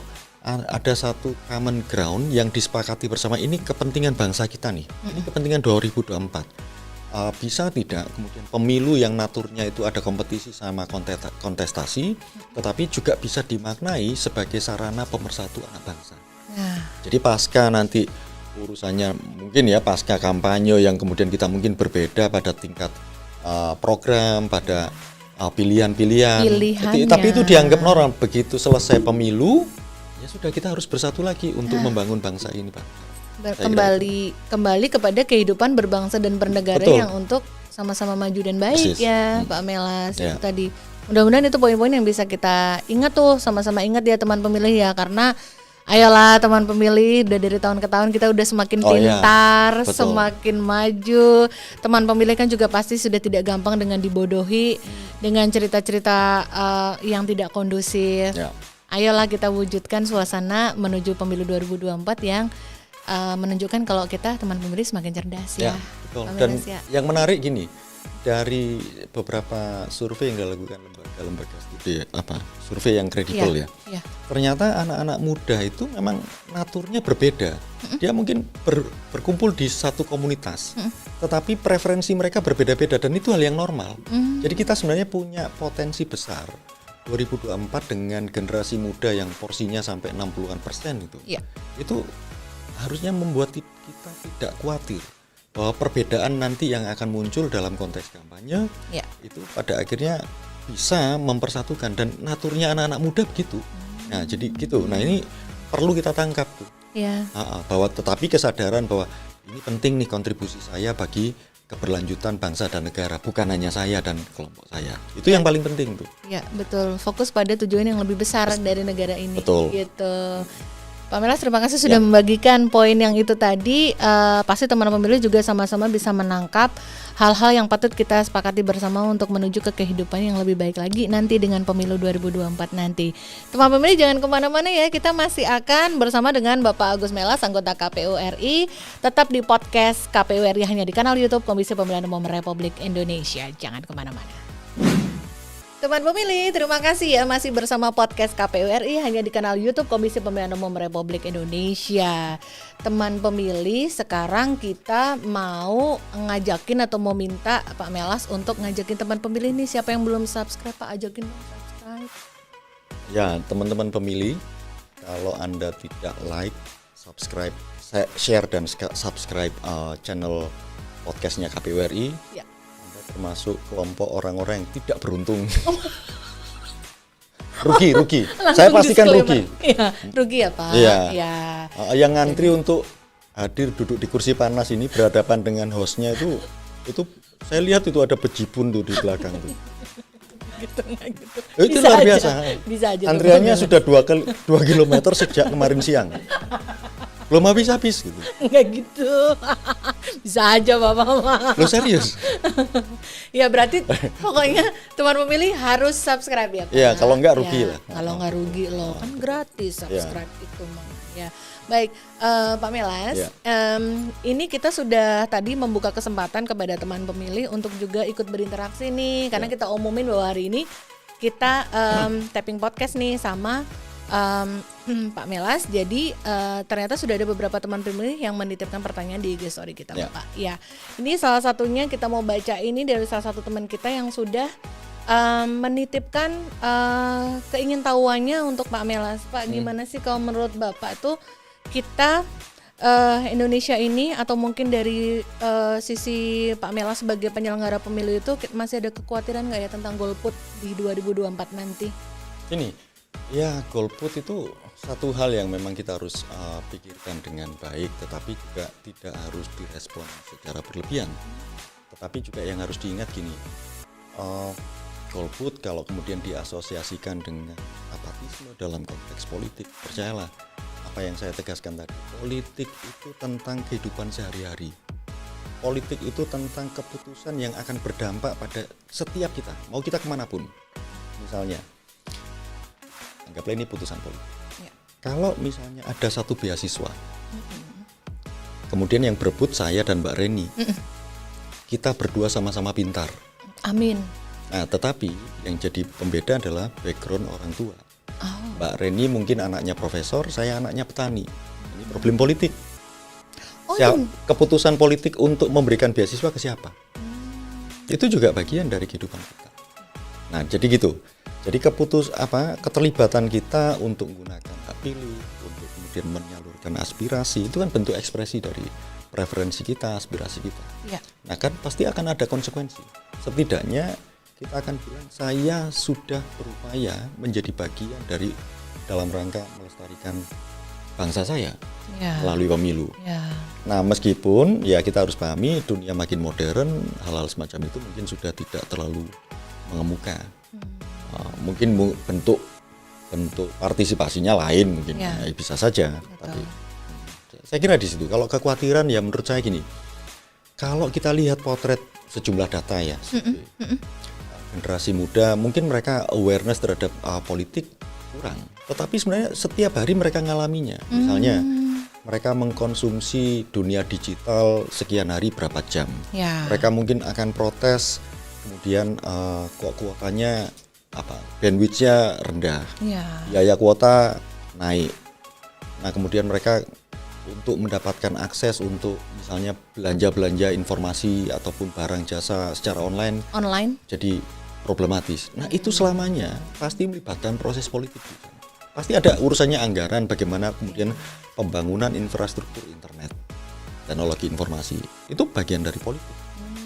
ada satu common ground yang disepakati bersama, ini kepentingan bangsa kita nih. Ini kepentingan 2024. Bisa tidak kemudian pemilu yang naturnya itu ada kompetisi sama kontestasi, tetapi juga bisa dimaknai sebagai sarana pemersatu anak bangsa. Jadi pasca nanti urusannya mungkin ya pasca kampanye yang kemudian kita mungkin berbeda pada tingkat program, pada pilihan-pilihan. Tapi itu dianggap normal. Begitu selesai pemilu, ya sudah kita harus bersatu lagi untuk membangun bangsa ini, Pak. Kembali kepada kehidupan berbangsa dan bernegara yang untuk sama-sama maju dan baik. Pak Melas itu tadi. Mudah-mudahan itu poin-poin yang bisa kita ingat tuh, sama-sama ingat ya teman pemilih ya, karena Ayolah teman pemilih, udah dari tahun ke tahun kita udah semakin pintar, semakin maju. Teman pemilih kan juga pasti sudah tidak gampang dengan dibodohi dengan cerita-cerita yang tidak kondusif. Ayolah kita wujudkan suasana menuju pemilu 2024 yang menunjukkan kalau kita teman pemilih semakin cerdas ya. Betul. Dan yang menarik gini, dari beberapa survei yang dilakukan lembaga studi survei yang kredibel ternyata anak-anak muda itu memang naturnya berbeda. Dia mungkin berkumpul di satu komunitas, tetapi preferensi mereka berbeda-beda dan itu hal yang normal. Jadi kita sebenarnya punya potensi besar 2024 dengan generasi muda yang porsinya sampai 60% itu harusnya membuat kita tidak khawatir bahwa perbedaan nanti yang akan muncul dalam konteks kampanye itu pada akhirnya bisa mempersatukan dan naturnya anak-anak muda begitu. Nah jadi gitu. Nah ini perlu kita tangkap tuh. Bahwa tetapi kesadaran bahwa ini penting nih kontribusi saya bagi keberlanjutan bangsa dan negara, bukan hanya saya dan kelompok saya. Itu yang paling penting tuh. Ya betul. Fokus pada tujuan yang lebih besar dari negara ini. Betul. Gitu. Pak Melas, terima kasih sudah membagikan poin yang itu tadi. Pasti teman-teman pemilih juga sama-sama bisa menangkap hal-hal yang patut kita sepakati bersama untuk menuju ke kehidupan yang lebih baik lagi nanti dengan pemilu 2024 nanti. Teman pemilih jangan kemana-mana ya, kita masih akan bersama dengan Bapak Agus Melas, anggota KPU RI, tetap di podcast KPU RI hanya di kanal YouTube Komisi Pemilihan Umum Republik Indonesia. Jangan kemana-mana. Teman pemilih, terima kasih ya masih bersama podcast KPU RI hanya di kanal YouTube Komisi Pemilihan Umum Republik Indonesia. Teman pemilih, sekarang kita mau ngajakin atau mau minta Pak Melas untuk ngajakin teman pemilih nih, siapa yang belum subscribe Pak, ajakin subscribe. Ya, teman-teman pemilih, kalau Anda tidak like, subscribe, share dan subscribe channel podcastnya KPU RI, termasuk kelompok orang-orang yang tidak beruntung. rugi. Saya pastikan rugi. Iya, rugi ya Pak. Iya. Yang ngantri untuk hadir duduk di kursi panas ini berhadapan dengan hostnya itu saya lihat itu ada bejibun tuh di belakang tuh. Gitu. Itu luar biasa. Bisa aja. Antriannya sudah 2 kilometer sejak kemarin siang. Belum habis gitu. Enggak gitu. Bisa aja Bapak. Lo serius? Ya berarti pokoknya teman pemilih harus subscribe ya Pak. Iya, kalau enggak rugi lah. Kalau enggak rugi loh, kan gratis subscribe itu mah. Ya. Baik, Pak Melas, ini kita sudah tadi membuka kesempatan kepada teman pemilih untuk juga ikut berinteraksi nih, karena kita umumin bahwa hari ini kita tapping podcast nih sama Pak Melas. Jadi ternyata sudah ada beberapa teman pemilih yang menitipkan pertanyaan di IG story kita Pak. Ya, ini salah satunya kita mau baca ini dari salah satu teman kita yang sudah menitipkan keingintahuannya untuk Pak Melas. Pak, gimana sih kalau menurut Bapak tuh kita Indonesia ini, atau mungkin dari sisi Pak Melas sebagai penyelenggara pemilu itu masih ada kekhawatiran nggak ya tentang golput di 2024 nanti? Ini ya, golput itu satu hal yang memang kita harus pikirkan dengan baik, tetapi juga tidak harus direspon secara berlebihan. Tetapi juga yang harus diingat gini, golput kalau kemudian diasosiasikan dengan apatisme dalam konteks politik, percayalah apa yang saya tegaskan tadi, politik itu tentang kehidupan sehari-hari. Politik itu tentang keputusan yang akan berdampak pada setiap kita, mau kita kemanapun. Misalnya, anggaplah ini putusan politik. Kalau misalnya ada satu beasiswa, kemudian yang berebut saya dan Mbak Reni, kita berdua sama-sama pintar. Amin. Nah, tetapi yang jadi pembeda adalah background orang tua. Mbak Reni mungkin anaknya profesor, saya anaknya petani. Ini problem politik. Keputusan politik untuk memberikan beasiswa ke siapa? Itu juga bagian dari kehidupan kita. Nah, jadi gitu. Jadi keterlibatan kita untuk menggunakan hak pilih, untuk kemudian menyalurkan aspirasi, itu kan bentuk ekspresi dari preferensi kita, aspirasi kita. Nah, kan pasti akan ada konsekuensi. Setidaknya kita akan bilang saya sudah berupaya menjadi bagian dari dalam rangka melestarikan bangsa saya melalui pemilu. Nah, meskipun ya kita harus pahami dunia makin modern, hal-hal semacam itu mungkin sudah tidak terlalu mengemuka. Mungkin bentuk bentuk partisipasinya lain mungkin, ya, bisa saja. Tapi saya kira di situ. Kalau kekhawatiran ya menurut saya gini, kalau kita lihat potret sejumlah data ya, generasi muda mungkin mereka awareness terhadap politik kurang, tetapi sebenarnya setiap hari mereka ngalaminya. Misalnya mereka mengkonsumsi dunia digital sekian hari berapa jam, mereka mungkin akan protes, kemudian kok kuotanya bandwidth-nya rendah, biaya kuota naik. Nah kemudian mereka untuk mendapatkan akses untuk misalnya belanja informasi ataupun barang jasa secara online jadi problematis. Nah itu selamanya pasti melibatkan proses politik. Pasti ada urusannya anggaran, bagaimana kemudian pembangunan infrastruktur internet, teknologi informasi, itu bagian dari politik.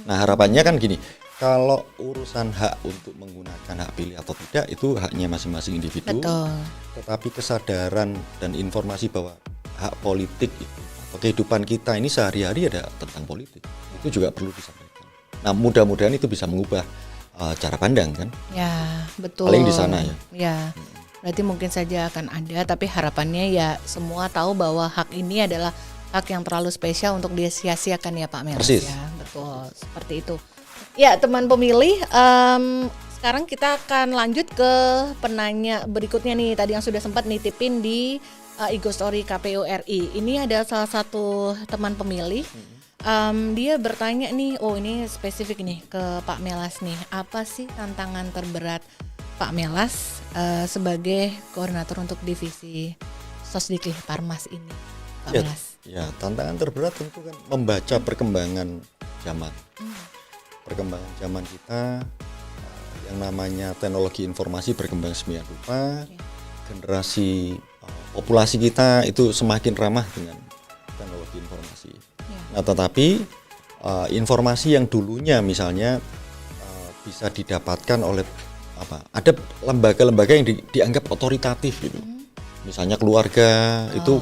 Nah harapannya kan gini, kalau urusan hak untuk menggunakan hak pilih atau tidak itu haknya masing-masing individu. Betul. Tetapi kesadaran dan informasi bahwa hak politik itu atau kehidupan kita ini sehari-hari ada tentang politik, itu juga perlu disampaikan. Nah mudah-mudahan itu bisa mengubah cara pandang kan? Ya betul. Paling di sana ya. Ya. Berarti mungkin saja akan ada, tapi harapannya ya semua tahu bahwa hak ini adalah hak yang terlalu spesial untuk disia-siakan ya Pak Melas. Persis. Ya, betul seperti itu. Ya teman pemilih, sekarang kita akan lanjut ke penanya berikutnya nih. Tadi yang sudah sempat nitipin di Ego Story KPU RI. Ini ada salah satu teman pemilih. Dia bertanya nih, ini spesifik nih ke Pak Melas nih. Apa sih tantangan terberat Pak Melas sebagai koordinator untuk divisi Sosdikli Parmas ini, Pak Melas? Ya, tantangan terberat tentu kan membaca perkembangan zaman. Perkembangan zaman kita yang namanya teknologi informasi berkembang sedemikian rupa, generasi populasi kita itu semakin ramah dengan teknologi informasi. Nah, tetapi informasi yang dulunya misalnya bisa didapatkan oleh ada lembaga-lembaga yang dianggap otoritatif gitu. Misalnya keluarga itu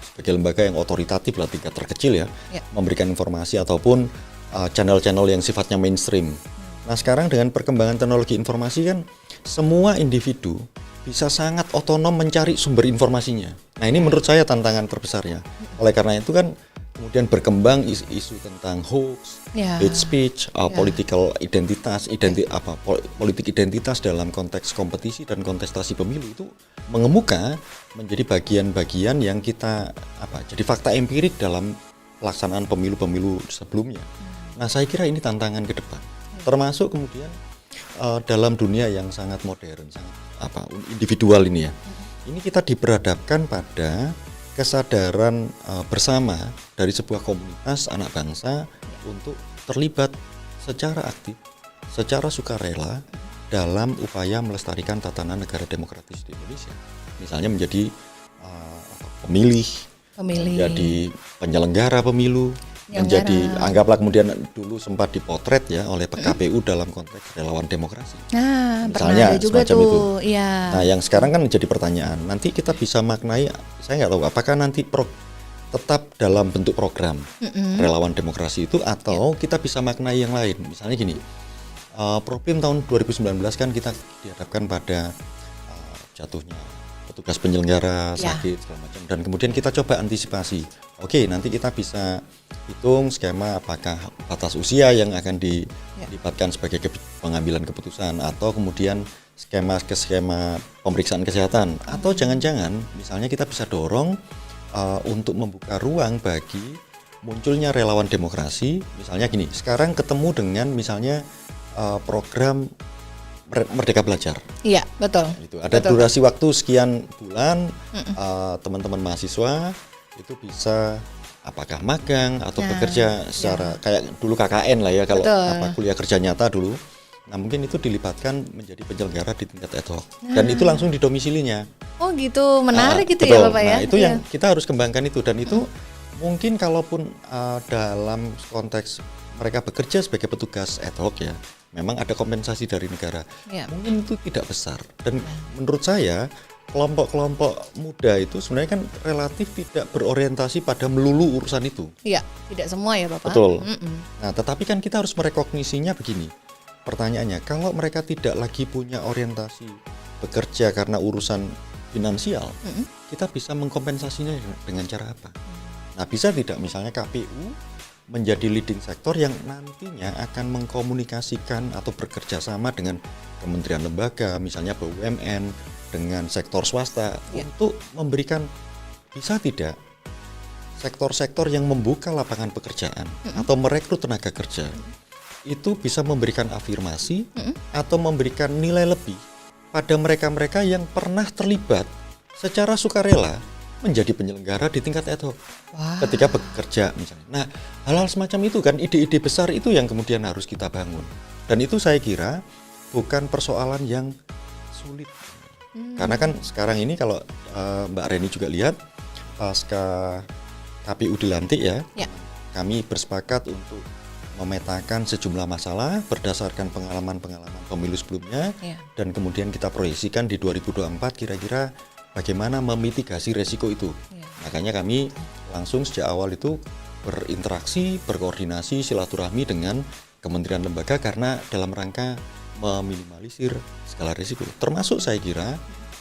sebagai lembaga yang otoritatif lah, tingkat terkecil ya, memberikan informasi ataupun channel-channel yang sifatnya mainstream. Nah sekarang dengan perkembangan teknologi informasi kan semua individu bisa sangat otonom mencari sumber informasinya. Nah ini menurut saya tantangan terbesarnya. Oleh karena itu kan kemudian berkembang isu tentang hoax, hate speech, political identitas, politik identitas dalam konteks kompetisi dan kontestasi pemilu itu mengemuka menjadi bagian-bagian yang kita jadi fakta empirik dalam pelaksanaan pemilu-pemilu sebelumnya. Nah saya kira ini tantangan ke depan, termasuk kemudian dalam dunia yang sangat modern, sangat individual ini ya. Ini kita diperhadapkan pada kesadaran bersama dari sebuah komunitas anak bangsa untuk terlibat secara aktif, secara sukarela dalam upaya melestarikan tatanan negara demokratis di Indonesia. Misalnya menjadi pemilih, menjadi penyelenggara pemilu, menjadi anggaplah kemudian dulu sempat dipotret ya oleh KPU dalam konteks relawan demokrasi. Nah, misalnya juga semacam tuh, itu. Ya. Nah, yang sekarang kan menjadi pertanyaan, nanti kita bisa maknai, saya nggak tahu apakah nanti tetap dalam bentuk program relawan demokrasi itu atau kita bisa maknai yang lain. Misalnya gini, Propim tahun 2019 kan kita dihadapkan pada jatuhnya petugas penyelenggara sakit segala macam, dan kemudian kita coba antisipasi. Oke, nanti kita bisa hitung skema apakah batas usia yang akan dilibatkan sebagai pengambilan keputusan, atau kemudian skema pemeriksaan kesehatan, atau jangan-jangan misalnya kita bisa dorong untuk membuka ruang bagi munculnya relawan demokrasi. Misalnya gini, sekarang ketemu dengan misalnya program Merdeka Belajar. Iya, betul. Itu ada durasi waktu sekian bulan, teman-teman mahasiswa itu bisa apakah magang atau bekerja secara kayak dulu KKN lah ya, kalau kuliah kerja nyata dulu. Nah mungkin itu dilibatkan menjadi penyelenggara di tingkat ad hoc, dan itu langsung di domisilinya. Oh gitu, menarik gitu ya Bapak ya. Nah itu yang kita harus kembangkan itu, dan itu mungkin kalaupun dalam konteks mereka bekerja sebagai petugas ad hoc ya, memang ada kompensasi dari negara. Mungkin itu tidak besar, dan menurut saya kelompok-kelompok muda itu sebenarnya kan relatif tidak berorientasi pada melulu urusan itu. Iya, tidak semua ya Bapak. Betul. Nah, tetapi kan kita harus merekognisinya begini. Pertanyaannya, kalau mereka tidak lagi punya orientasi bekerja karena urusan finansial, kita bisa mengkompensasinya dengan cara apa? Nah, bisa tidak misalnya KPU menjadi leading sektor yang nantinya akan mengkomunikasikan atau bekerja sama dengan kementerian lembaga, misalnya BUMN, dengan sektor swasta untuk memberikan, bisa tidak sektor-sektor yang membuka lapangan pekerjaan atau merekrut tenaga kerja itu bisa memberikan afirmasi atau memberikan nilai lebih pada mereka-mereka yang pernah terlibat secara sukarela menjadi penyelenggara di tingkat ad hoc ketika bekerja misalnya. Nah, hal-hal semacam itu kan ide-ide besar itu yang kemudian harus kita bangun. Dan itu saya kira bukan persoalan yang sulit. Karena kan sekarang ini kalau Mbak Reni juga lihat pasca KPU dilantik ya, kami bersepakat untuk memetakan sejumlah masalah berdasarkan pengalaman-pengalaman pemilu sebelumnya dan kemudian kita proyeksikan di 2024 kira-kira bagaimana memitigasi resiko itu. Makanya kami langsung sejak awal itu berinteraksi, berkoordinasi, silaturahmi dengan kementerian lembaga karena dalam rangka meminimalisir segala resiko. Termasuk saya kira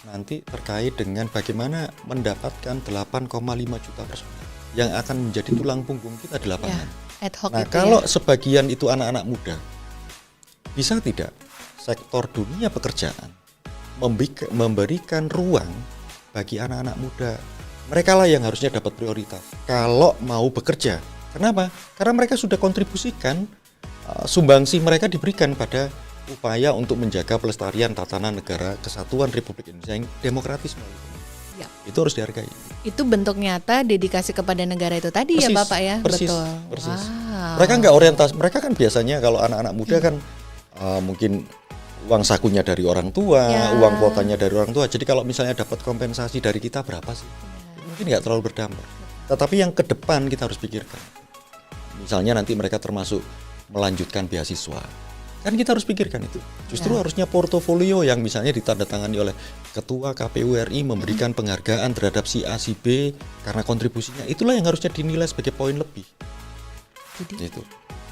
nanti terkait dengan bagaimana mendapatkan 8,5 juta personel yang akan menjadi tulang punggung kita di lapangan. Ad hoc nah, itu kalau sebagian itu anak-anak muda, bisa tidak sektor dunia pekerjaan memberikan ruang bagi anak-anak muda? Mereka lah yang harusnya dapat prioritas kalau mau bekerja. Kenapa? Karena mereka sudah kontribusikan, sumbangsi mereka diberikan pada upaya untuk menjaga pelestarian tatanan negara kesatuan Republik Indonesia yang demokratis melalui pemilu. Itu harus dihargai. Itu bentuk nyata dedikasi kepada negara itu tadi persis, ya Bapak ya? Persis, betul. Persis. Mereka nggak orientasi, mereka kan biasanya kalau anak-anak muda kan mungkin uang sakunya dari orang tua, uang kuotanya dari orang tua. Jadi kalau misalnya dapat kompensasi dari kita berapa sih? Mungkin nggak terlalu berdampak. Tetapi yang ke depan kita harus pikirkan. Misalnya nanti mereka termasuk melanjutkan beasiswa. Kan kita harus pikirkan itu. Justru harusnya portofolio yang misalnya ditandatangani oleh Ketua KPU RI memberikan penghargaan terhadap si A, si B karena kontribusinya. Itulah yang harusnya dinilai sebagai poin lebih. Itu.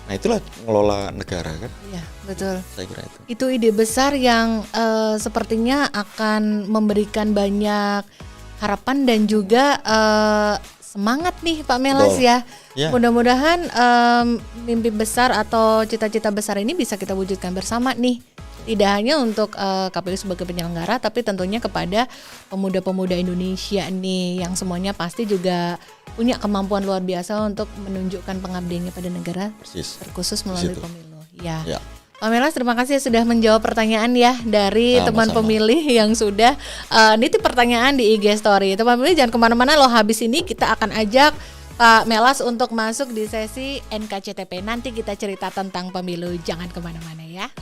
Nah, itulah ngelola negara kan. Iya, betul. Saya kira itu. Itu ide besar yang sepertinya akan memberikan banyak harapan dan juga semangat nih Pak Melas ya. Mudah-mudahan mimpi besar atau cita-cita besar ini bisa kita wujudkan bersama nih. Tidak hanya untuk KPU sebagai penyelenggara, tapi tentunya kepada pemuda-pemuda Indonesia nih yang semuanya pasti juga punya kemampuan luar biasa untuk menunjukkan pengabdiannya pada negara, terkhusus melalui pemilu. Ya. Pak Melas, terima kasih sudah menjawab pertanyaan ya dari teman pemilih yang sudah nitip pertanyaan di IG Story. Teman pemilih jangan kemana-mana loh, habis ini kita akan ajak Pak Melas untuk masuk di sesi NKCTP. Nanti kita cerita tentang pemilu, jangan kemana-mana ya.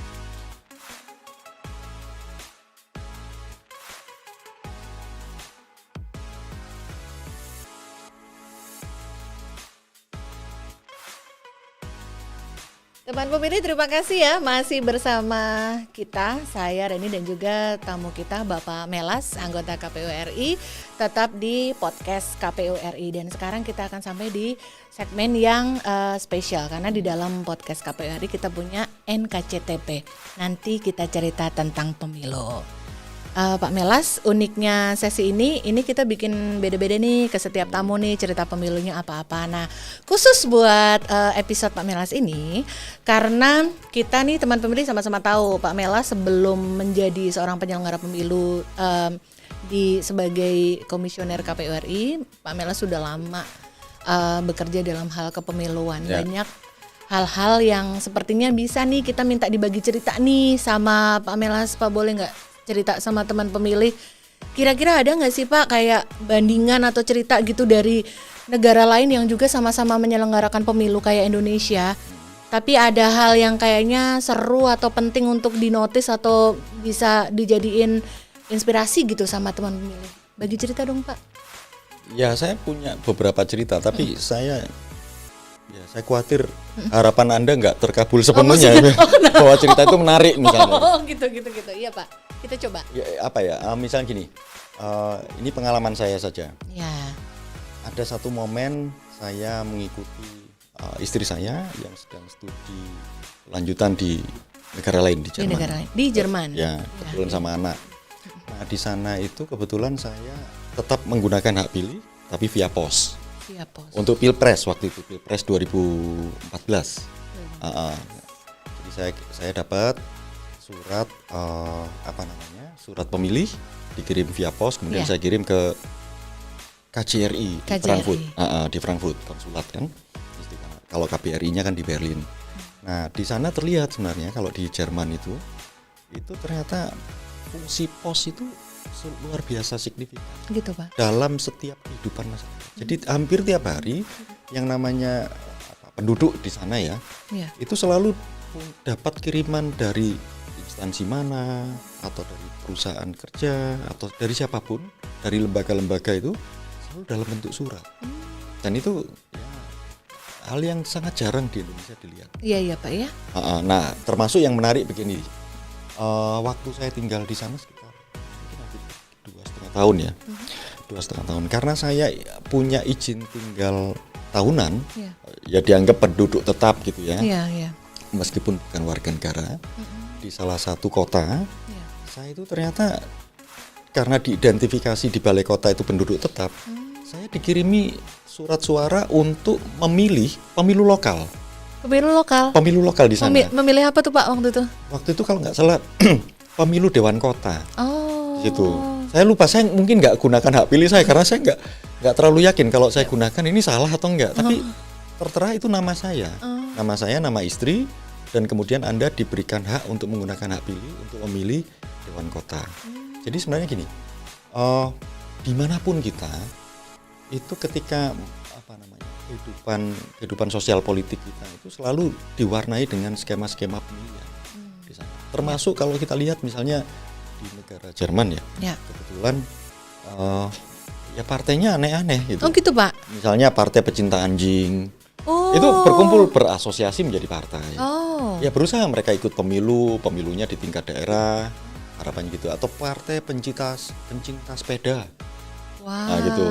Teman pemilih, terima kasih ya masih bersama kita, saya Reni dan juga tamu kita Bapak Melas, anggota KPU RI, tetap di podcast KPU RI. Dan sekarang kita akan sampai di segmen yang spesial karena di dalam podcast KPU RI kita punya NKCTP. Nanti kita cerita tentang pemilu. Pak Melas, uniknya sesi ini kita bikin beda-beda nih ke setiap tamu nih, cerita pemilunya apa-apa. Nah, khusus buat episode Pak Melas ini, karena kita nih teman pemilih sama-sama tahu Pak Melas sebelum menjadi seorang penyelenggara pemilu sebagai komisioner KPU RI, Pak Melas sudah lama bekerja dalam hal kepemiluan. Banyak hal-hal yang sepertinya bisa nih kita minta dibagi cerita nih sama Pak Melas. Pak, boleh nggak cerita sama teman pemilih, kira-kira ada nggak sih Pak kayak bandingan atau cerita gitu dari negara lain yang juga sama-sama menyelenggarakan pemilu kayak Indonesia, tapi ada hal yang kayaknya seru atau penting untuk dinotis atau bisa dijadiin inspirasi gitu sama teman pemilih? Bagi cerita dong Pak. Ya, saya punya beberapa cerita, tapi saya khawatir harapan Anda nggak terkabul sepenuhnya. Bahwa cerita itu menarik misalnya. Gitu. Iya Pak, kita coba. Ya, misalnya gini, ini pengalaman saya saja. Ya. Ada satu momen saya mengikuti istri saya yang sedang studi lanjutan di negara lain di Jerman. Di Jerman. Ya, kebetulan sama anak. Nah, di sana itu kebetulan saya tetap menggunakan hak pilih tapi via pos. Via pos. Untuk Pilpres waktu itu, Pilpres 2014. Jadi saya dapat surat surat pemilih dikirim via pos, kemudian saya kirim ke KJRI di Frankfurt konsulat kan. Kalau KBRI-nya kan di Berlin. Nah, di sana terlihat sebenarnya kalau di Jerman itu ternyata fungsi pos itu luar biasa signifikan. Gitu, Pak. Dalam setiap kehidupan masyarakat. Jadi hampir tiap hari yang namanya penduduk di sana itu selalu dapat kiriman dari instansi mana atau dari perusahaan kerja atau dari siapapun, dari lembaga-lembaga itu selalu dalam bentuk surat. Dan itu hal yang sangat jarang di Indonesia dilihat. Iya Pak ya. Nah, termasuk yang menarik begini. Waktu saya tinggal di sana sekitar mungkin 2,5 tahun ya. 2,5 tahun. Karena saya punya izin tinggal tahunan, ya dianggap penduduk tetap gitu ya. Meskipun bukan warga negara. Di salah satu kota, saya itu ternyata karena diidentifikasi di balai kota itu penduduk tetap, saya dikirimi surat suara untuk memilih pemilu lokal. Pemilu lokal di sana. Memilih apa tuh Pak waktu itu? Waktu itu kalau nggak salah pemilu Dewan Kota. Gitu. Saya lupa, saya mungkin nggak gunakan hak pilih saya karena saya nggak terlalu yakin kalau saya gunakan ini salah atau enggak. Tapi tertera itu nama saya, nama istri, dan kemudian Anda diberikan hak untuk menggunakan hak pilih untuk memilih Dewan Kota. Jadi sebenarnya gini, dimanapun kita itu ketika kehidupan sosial politik kita itu selalu diwarnai dengan skema-skema pemilihan di sana. Termasuk kalau kita lihat misalnya di negara Jerman kebetulan ya partainya aneh-aneh gitu. Oh gitu Pak. Misalnya partai pecinta anjing. Itu berkumpul berasosiasi menjadi partai. Ya berusaha mereka ikut pemilunya di tingkat daerah, harapannya gitu. Atau partai pencinta sepeda. Nah gitu.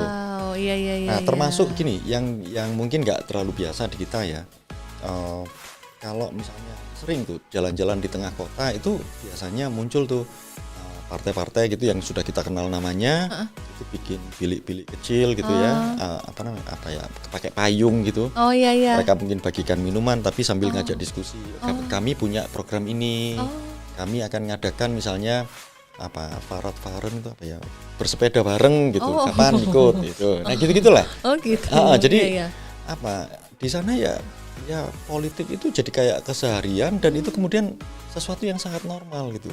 Iya. Nah termasuk gini, yang mungkin nggak terlalu biasa di kita ya. Kalau misalnya sering tuh jalan-jalan di tengah kota itu biasanya muncul tuh partai-partai gitu yang sudah kita kenal namanya, itu bikin bilik-bilik kecil gitu pakai payung gitu. Mereka mungkin bagikan minuman tapi sambil ngajak diskusi. Kami punya program ini, kami akan ngadakan misalnya farat-faren itu bersepeda bareng gitu, kapan ikut gitu. Nah gitu-gitulah. Jadi di sana ya politik itu jadi kayak keseharian dan itu kemudian sesuatu yang sangat normal gitu.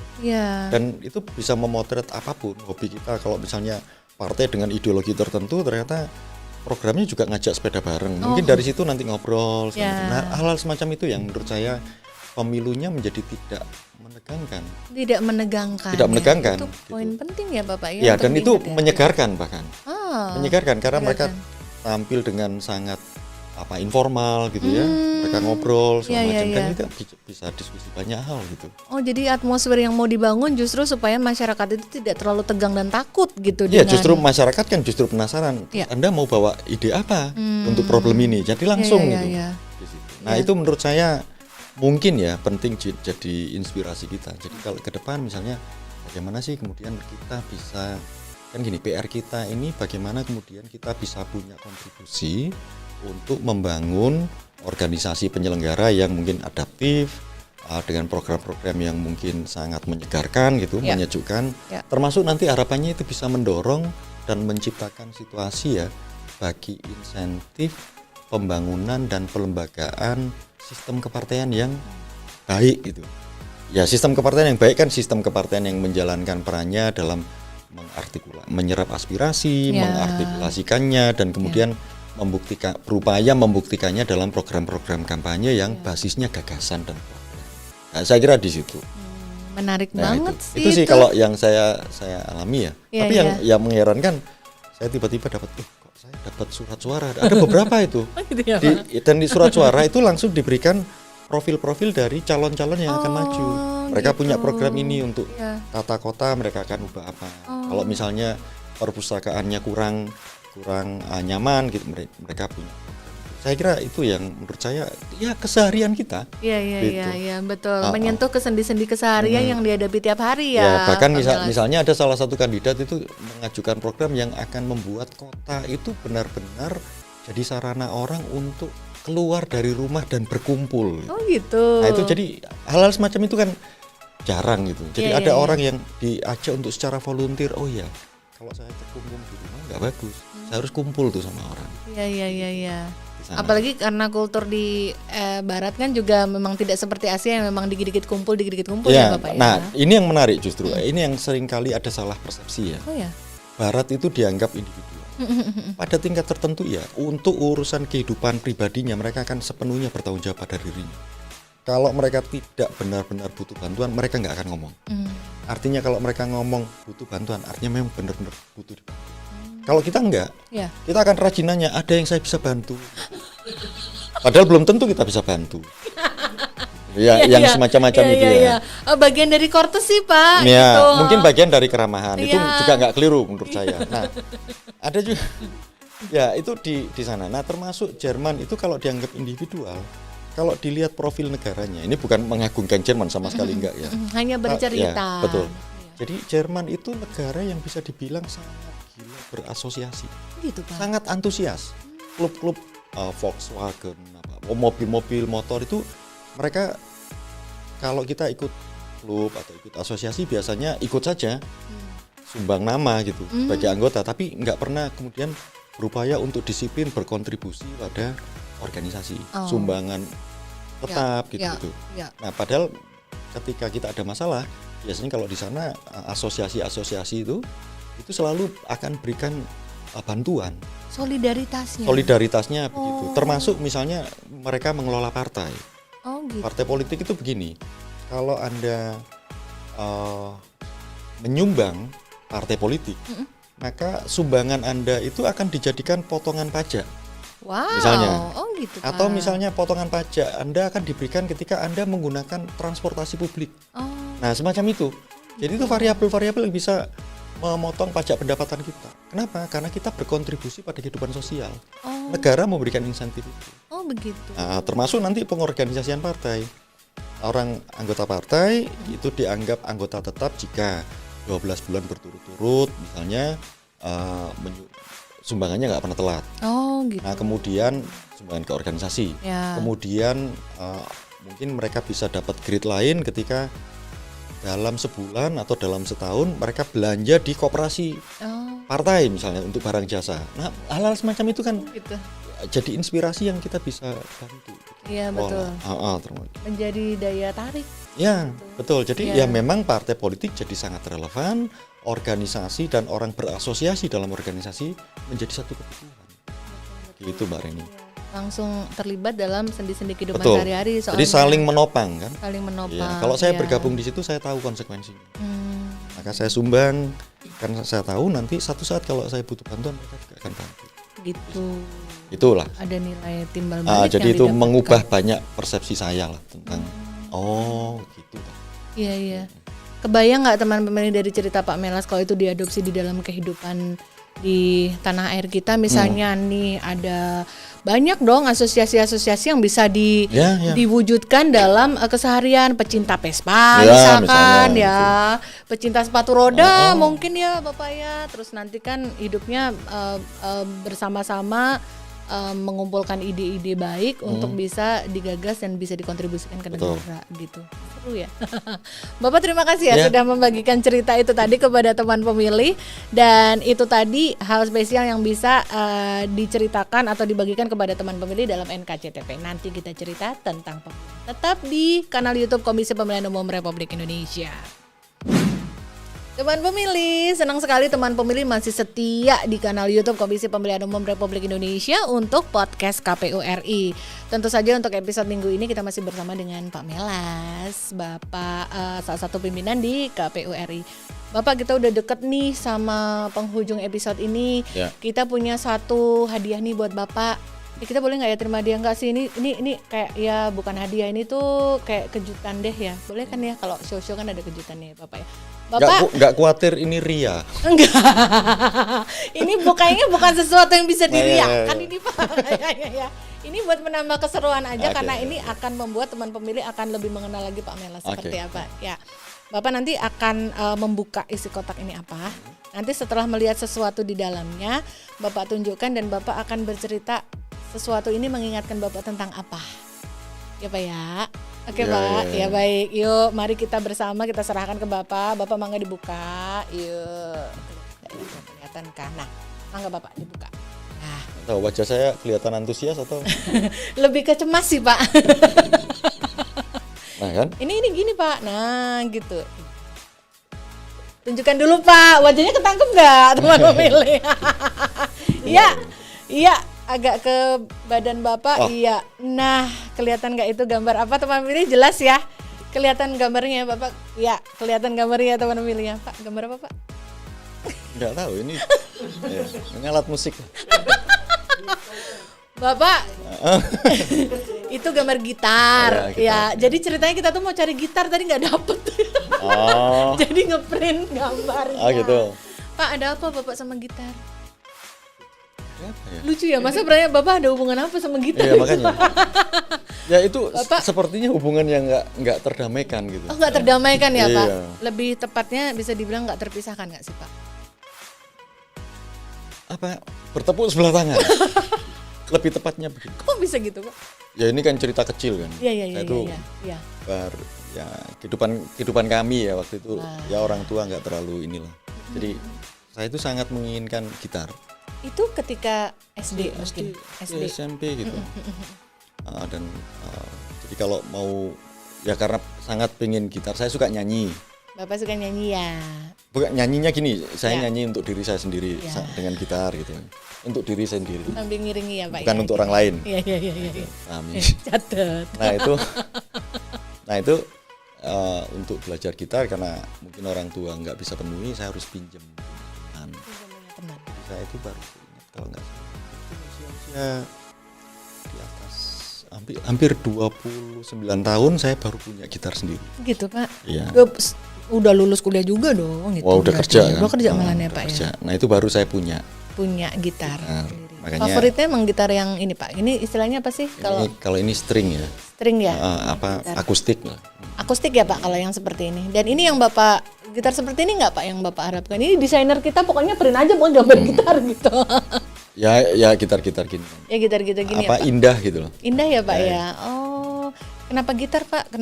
Dan itu bisa memotret apapun hobi kita. Kalau misalnya partai dengan ideologi tertentu ternyata programnya juga ngajak sepeda bareng. Mungkin dari situ nanti ngobrol. Nah, hal-hal semacam itu yang menurut saya pemilunya menjadi tidak menegangkan. Tidak menegangkan. Itu poin penting ya Bapak ya. Ya, dan itu menyegarkan bahkan. Menyegarkan karena mereka tampil dengan sangat informal gitu ya. Mereka ngobrol segala macam kan itu bisa diskusi banyak hal gitu. Jadi atmosfer yang mau dibangun justru supaya masyarakat itu tidak terlalu tegang dan takut gitu. Iya, justru masyarakat kan justru penasaran. Anda mau bawa ide apa untuk problem ini? Jadi langsung gitu. Nah, itu menurut saya mungkin ya penting jadi inspirasi kita. Jadi kalau ke depan misalnya bagaimana sih kemudian kita bisa kan gini, PR kita ini bagaimana kemudian kita bisa punya kontribusi untuk membangun organisasi penyelenggara yang mungkin adaptif dengan program-program yang mungkin sangat menyegarkan gitu, menyejukkan. Termasuk nanti harapannya itu bisa mendorong dan menciptakan situasi bagi insentif pembangunan dan pelembagaan sistem kepartaian yang baik gitu. Ya, sistem kepartaian yang baik kan sistem kepartaian yang menjalankan perannya dalam menyerap aspirasi, mengartikulasikannya dan kemudian berupaya membuktikannya dalam program-program kampanye yang basisnya gagasan dan program. Nah, saya kira di situ. Menarik banget sih. Itu sih kalau yang saya alami ya. Tapi yang mengherankan, saya tiba-tiba kok saya dapat surat suara. Ada beberapa itu. Dan di surat suara itu langsung diberikan profil-profil dari calon-calon yang akan maju. Mereka punya program ini untuk tata kota, mereka akan ubah apa. Kalau misalnya perpustakaannya kurang nyaman gitu, mereka punya. saya kira itu yang menurut saya ya keseharian kita. Iya, betul. Menyentuh kesendi-sendi keseharian yang dihadapi tiap hari ya. Bahkan misalnya ada salah satu kandidat itu mengajukan program yang akan membuat kota itu benar-benar jadi sarana orang untuk keluar dari rumah dan berkumpul. Oh gitu. Nah itu jadi hal-hal semacam itu kan jarang gitu. Jadi ada orang yang diajak untuk secara volunteer. Oh ya, kalau saya terkungkung di rumah nggak bagus. Saya harus kumpul tuh sama orang. Iya. Apalagi karena kultur di Barat kan juga memang tidak seperti Asia yang memang dikit-dikit kumpul ya Bapak ya. Nah ini yang menarik justru. Ini yang seringkali ada salah persepsi ya. Oh ya. Barat itu dianggap individual. Pada tingkat tertentu ya, untuk urusan kehidupan pribadinya mereka akan sepenuhnya bertanggung jawab pada dirinya. Kalau mereka tidak benar-benar butuh bantuan, mereka nggak akan ngomong. Artinya kalau mereka ngomong butuh bantuan, artinya memang benar-benar butuh dibantu. Kalau kita enggak, kita akan rajin nanya, ada yang saya bisa bantu. Padahal belum tentu kita bisa bantu. Yang semacam-macam itu ya. Bagian dari courtesy Pak. Ya, gitu. mungkin bagian dari keramahan. Itu juga nggak keliru menurut saya. Nah, ada juga, ya itu di sana. Nah, termasuk Jerman itu kalau dianggap individual, kalau dilihat profil negaranya, ini bukan mengagungkan Jerman sama sekali enggak ya. Hanya bercerita. Betul. Jadi Jerman itu negara yang bisa dibilang sangat gila berasosiasi. Gitu Pak. Sangat antusias. Klub-klub Volkswagen, mobil-mobil motor itu mereka kalau kita ikut klub atau ikut asosiasi biasanya ikut saja sumbang nama gitu sebagai anggota, tapi nggak pernah kemudian berupaya untuk disiplin berkontribusi pada organisasi sumbangan tetap gitu. Nah padahal ketika kita ada masalah biasanya kalau di sana asosiasi-asosiasi itu selalu akan berikan bantuan solidaritasnya begitu, termasuk misalnya mereka mengelola partai. Gitu. Partai politik itu begini, kalau Anda menyumbang partai politik, maka sumbangan Anda itu akan dijadikan potongan pajak. Misalnya, gitu, atau misalnya potongan pajak Anda akan diberikan ketika Anda menggunakan transportasi publik. Nah, semacam itu. Jadi itu variabel-variabel yang bisa memotong pajak pendapatan kita. Kenapa? Karena kita berkontribusi pada kehidupan sosial. Negara memberikan insentif itu. Begitu. Nah, termasuk nanti pengorganisasian partai. Orang anggota partai itu dianggap anggota tetap jika 12 bulan berturut-turut misalnya sumbangannya nggak pernah telat. Gitu. Nah, kemudian sumbangan ke organisasi. Kemudian mungkin mereka bisa dapat grade lain ketika dalam sebulan atau dalam setahun mereka belanja di koperasi partai misalnya untuk barang jasa. Nah, hal-hal semacam itu kan gitu. Jadi inspirasi yang kita bisa bantu. Iya betul. Menjadi daya tarik. Ya gitu. Betul. Jadi ya memang partai politik jadi sangat relevan. Organisasi dan orang berasosiasi dalam organisasi menjadi satu kebutuhan. Gitu Mbak Reni. Langsung terlibat dalam sendi-sendi kehidupan sehari-hari. Jadi saling menopang kan. Saling menopang. Ya, kalau saya bergabung di situ saya tahu konsekuensinya. Maka saya sumbang karena saya tahu nanti satu saat kalau saya butuh bantuan mereka juga akan bantu. Gitu. Itulah. Ada nilai timbal balik. Jadi itu mengubah banyak persepsi saya lah tentang gitu. Iya. Kebayang nggak teman pemilih dari cerita Pak Melas kalau itu diadopsi di dalam kehidupan di tanah air kita, misalnya nih ada banyak dong asosiasi-asosiasi yang bisa diwujudkan dalam keseharian, pecinta Vespa misalkan pecinta sepatu roda mungkin ya Bapak ya, terus nanti kan hidupnya bersama-sama mengumpulkan ide-ide baik untuk bisa digagas dan bisa dikontribusikan ke negara gitu. Seru ya. Bapak terima kasih ya sudah membagikan cerita itu tadi kepada teman pemilih, dan itu tadi hal spesial yang bisa diceritakan atau dibagikan kepada teman pemilih dalam NKCTP. Nanti kita cerita tentang pemilih tetap di kanal YouTube Komisi Pemilihan Umum Republik Indonesia. Teman pemilih, senang sekali teman pemilih masih setia di kanal YouTube Komisi Pemilihan Umum Republik Indonesia untuk podcast KPU RI. Tentu saja untuk episode minggu ini kita masih bersama dengan Pak Melas, Bapak salah satu pimpinan di KPU RI. Bapak, kita udah deket nih sama penghujung episode ini. Kita punya satu hadiah nih buat Bapak. Kita boleh nggak ya terima hadiah? Nggak sih, ini kayak ya bukan hadiah, ini tuh kayak kejutan deh ya. Boleh kan ya, kalau show-show kan ada kejutannya Bapak ya. Bapak nggak khawatir ini ria? Enggak. Ini bukan sesuatu yang bisa diriakan ini Pak. Ya. Ini buat menambah keseruan aja karena Okay. ini akan membuat teman pemilih akan lebih mengenal lagi Pak Melas seperti Okay. apa. Ya, Bapak nanti akan membuka isi kotak ini apa. Nanti setelah melihat sesuatu di dalamnya, Bapak tunjukkan dan Bapak akan bercerita sesuatu ini mengingatkan Bapak tentang apa. Ya Pak ya. Oke Ya, Pak, ya, ya baik. Yuk, mari kita bersama kita serahkan ke Bapak. Bapak mangga dibuka. Yuk. Kelihatan kan? Nah, mangga Bapak dibuka. Nah, Tahu wajah saya kelihatan antusias atau? lebih ke cemas sih Pak. Nah kan? Ini gini Pak. Nah, gitu. Tunjukkan dulu Pak, wajahnya ketangkep nggak teman pemilih? Iya, iya, agak ke badan Bapak, Oh. iya. Nah, kelihatan nggak itu gambar apa teman pemilih? Jelas ya, kelihatan gambarnya Bapak. Ya, kelihatan gambarnya teman pemilih ya Pak. Gambar apa Pak? Nggak tahu ini. Ya, ini alat musik. Bapak, itu gambar gitar. Ya, gitar. Ya, jadi ceritanya kita tuh mau cari gitar tadi nggak dapet. Oh. Jadi ngeprint gambarnya. Ah gitu. Pak, ada apa Bapak sama gitar? Apa ya? Lucu ya, masa sebenarnya Bapak ada hubungan apa sama gitar? Iya makanya. Ya itu Bapak- sepertinya hubungan yang nggak terdamaikan gitu. Oh, nggak terdamaikan ya Pak? Iya. Lebih tepatnya bisa dibilang nggak terpisahkan nggak sih Pak? Apa? Bertepuk sebelah tangan. Lebih tepatnya begitu. Kok bisa gitu Pak? Ya ini kan cerita kecil kan. Iya, iya, iya, Saya itu iya, iya. ya kehidupan kami ya waktu itu Wah. ya orang tua nggak terlalu inilah. Jadi saya itu sangat menginginkan gitar. Itu ketika SD mungkin? SD, SMP gitu. Dan jadi kalau mau ya karena sangat pengen gitar, saya suka nyanyi. Bapak suka nyanyi ya? Bukan nyanyinya gini, saya Ya. nyanyi untuk diri saya sendiri Ya. dengan gitar gitu. Untuk diri saya sendiri. Sambil ngiringi ya Pak? Bukan ya? untuk orang lain. Iya, iya, iya, iya. Amin. Catet. Nah itu untuk belajar gitar karena mungkin orang tua nggak bisa penuhi, saya harus pinjam teman. Teman. Jadi saya itu baru ingat kalau nggak salah itu usia di atas hampir 29 tahun saya baru punya gitar sendiri. Gitu Pak? Iya. Udah lulus kuliah juga dong gitu. Wah udah berarti. kerja kan? Udah kerja malah Udah ya Pak kerja. ya? Nah itu baru saya punya. Punya gitar. Makanya Favoritnya emang gitar yang ini Pak? Ini istilahnya apa sih? kalau ini string ya. String ya? Gitar. Akustik lah. Akustik ya Pak kalau yang seperti ini. Dan ini yang Bapak, gitar seperti ini nggak Pak yang Bapak harapkan? Ini desainer kita pokoknya print aja mau gambar gitar gitu. Ya gitar gini. Ya gitar gitu gini ya Pak? Indah gitu loh. Indah ya Pak ya? Oh, kenapa gitar Pak?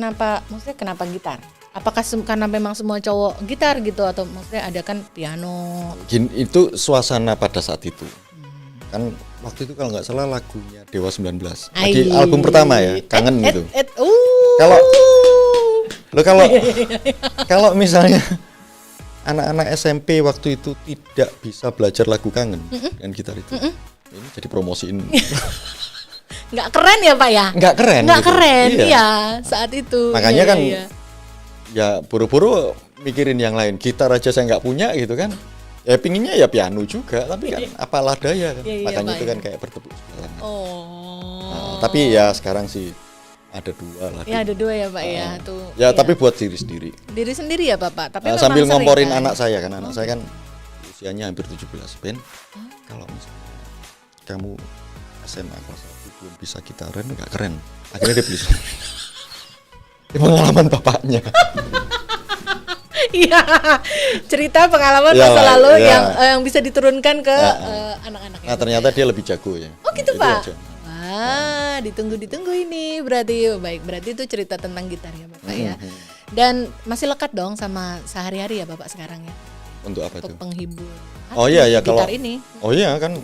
Maksudnya kenapa gitar? Apakah karena memang semua cowok gitar gitu atau maksudnya ada kan piano? Itu suasana pada saat itu. Kan waktu itu kalau nggak salah lagunya Dewa 19. Lagi album pertama ya, Kangen gitu. Kalau misalnya anak-anak SMP waktu itu tidak bisa belajar lagu Kangen dengan gitar itu. Ini jadi promosiin. Nggak keren ya Pak ya? Nggak keren. Nggak gitu. keren, iya saat itu. Makanya Iya, kan iya. ya buru-buru mikirin yang lain. Gitar aja saya nggak punya gitu kan. Ya pinginnya ya piano juga, tapi kan apalah daya kan. Iya, Makanya Pak, itu ya. kan kayak bertepuk sebelah tangan. Oh. Nah, tapi ya sekarang sih ada dua lah. Ya ada dua ya Pak ya tuh. Ya tapi buat diri sendiri. Diri sendiri ya Bapak. Tapi memang Sambil sering, ngomporin kan? anak saya kan. Anak saya kan usianya hampir 17. Ben, kalau misalnya kamu SMA kelas 1 belum bisa gitaran nggak keren. Akhirnya dia beli. Ini pengalaman bapaknya. Iya, cerita pengalaman Ya, masa lalu ya. yang bisa diturunkan ke anak-anak. Nah ternyata dia lebih jago ya. Oh gitu Itu Pak. aja. Wah, ditunggu ini berarti baik. Berarti itu cerita tentang gitar ya Bapak ya. Dan masih lekat dong sama sehari-hari ya Bapak sekarang ya. Untuk apa Untuk itu? penghibur. Oh iya ya gitar kalau ini. Oh iya kan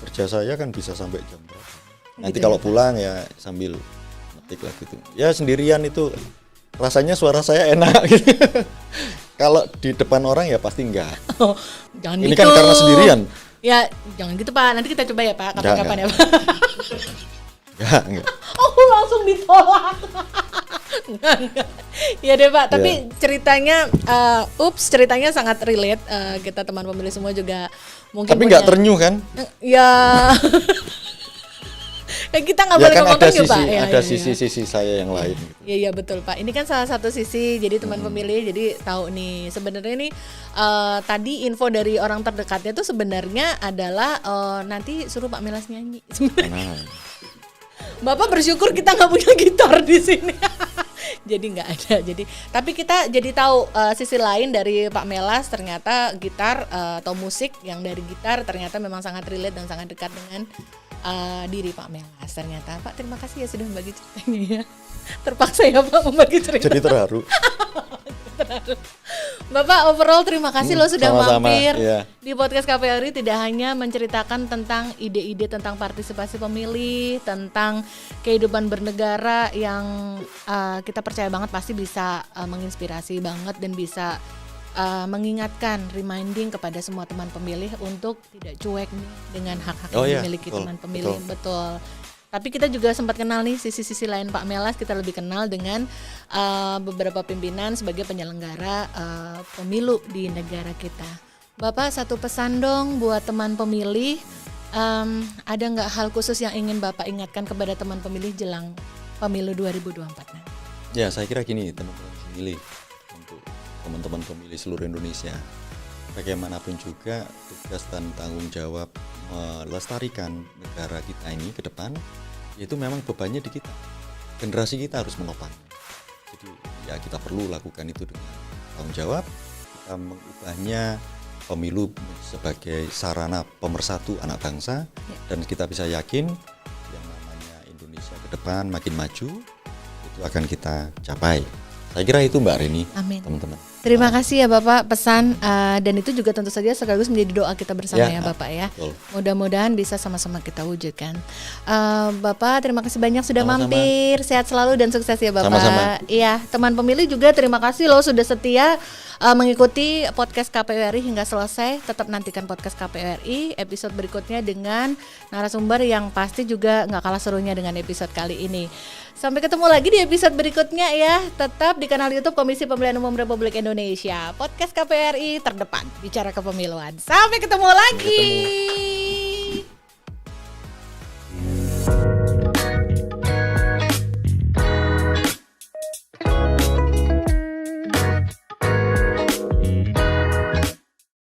kerja saya kan bisa sampai jam berapa. Nanti Gitu kalau ya, Pak? pulang ya sambil ngetik lah gitu. Ya sendirian itu rasanya suara saya enak gitu. Kalau di depan orang ya pasti enggak. Oh, jangan Ini gitu. kan karena sendirian. Ya, jangan gitu Pak. Nanti kita coba ya Pak. Kapan-kapan ya Enggak. Pak. Enggak. Oh, langsung ditolak. Enggak. Ya deh Pak, tapi ceritanya ceritanya sangat relate. Kita teman pemilih semua juga mungkin Tapi enggak punya- ternyuh kan? Ya. Kita nggak Ya boleh kan ngomong ada ternyuh, Pak. Ya, ada ya, ya. sisi-sisi saya yang lain gitu. Iya betul Pak. Ini kan salah satu sisi. Jadi teman pemilih jadi tahu nih sebenarnya nih tadi info dari orang terdekatnya tuh sebenarnya adalah nanti suruh Pak Melas nyanyi. Nah, Bapak bersyukur kita nggak punya gitar di sini. Jadi nggak ada. Tapi kita jadi tahu sisi lain dari Pak Melas, ternyata gitar atau musik yang dari gitar ternyata memang sangat relate dan sangat dekat dengan diri Pak Melas. Ternyata Pak, terima kasih ya sudah membagi ceritanya ya. Terpaksa ya Pak membagi cerita. Jadi terharu. Bapak overall terima kasih lo sudah sama-sama, mampir iya. di podcast KPRI, tidak hanya menceritakan tentang ide-ide tentang partisipasi pemilih, tentang kehidupan bernegara yang kita percaya banget pasti bisa menginspirasi banget dan bisa mengingatkan, reminding kepada semua teman pemilih untuk tidak cuek nih dengan hak-hak yang dimiliki teman pemilih. Betul. Tapi kita juga sempat kenal nih sisi-sisi lain Pak Melas, kita lebih kenal dengan beberapa pimpinan sebagai penyelenggara pemilu di negara kita. Bapak, satu pesan dong buat teman pemilih, ada nggak hal khusus yang ingin Bapak ingatkan kepada teman pemilih jelang pemilu 2024 nanti? Ya, saya kira gini, teman-teman pemilih, untuk teman-teman pemilih seluruh Indonesia, bagaimanapun juga tugas dan tanggung jawab melestarikan negara kita ini ke depan, itu memang bebannya di kita. Generasi kita harus menopang. Jadi ya kita perlu lakukan itu dengan tanggung jawab. Kita mengubahnya pemilu sebagai sarana pemersatu anak bangsa, dan kita bisa yakin yang namanya Indonesia ke depan makin maju itu akan kita capai. Saya kira itu Mbak Reni, amin. Teman-teman. Terima kasih ya Bapak pesan, dan itu juga tentu saja sekaligus menjadi doa kita bersama ya Bapak ya. Betul. Mudah-mudahan bisa sama-sama kita wujudkan. Bapak terima kasih banyak sudah mampir, sehat selalu dan sukses ya Bapak. Sama-sama. Iya, teman pemilih juga terima kasih loh sudah setia mengikuti podcast KPRI hingga selesai. Tetap nantikan podcast KPRI episode berikutnya dengan narasumber yang pasti juga nggak kalah serunya dengan episode kali ini. Sampai ketemu lagi di episode berikutnya ya. Tetap di kanal YouTube Komisi Pemilihan Umum Republik Indonesia. Podcast KPRI terdepan bicara kepemiluan. Sampai ketemu lagi.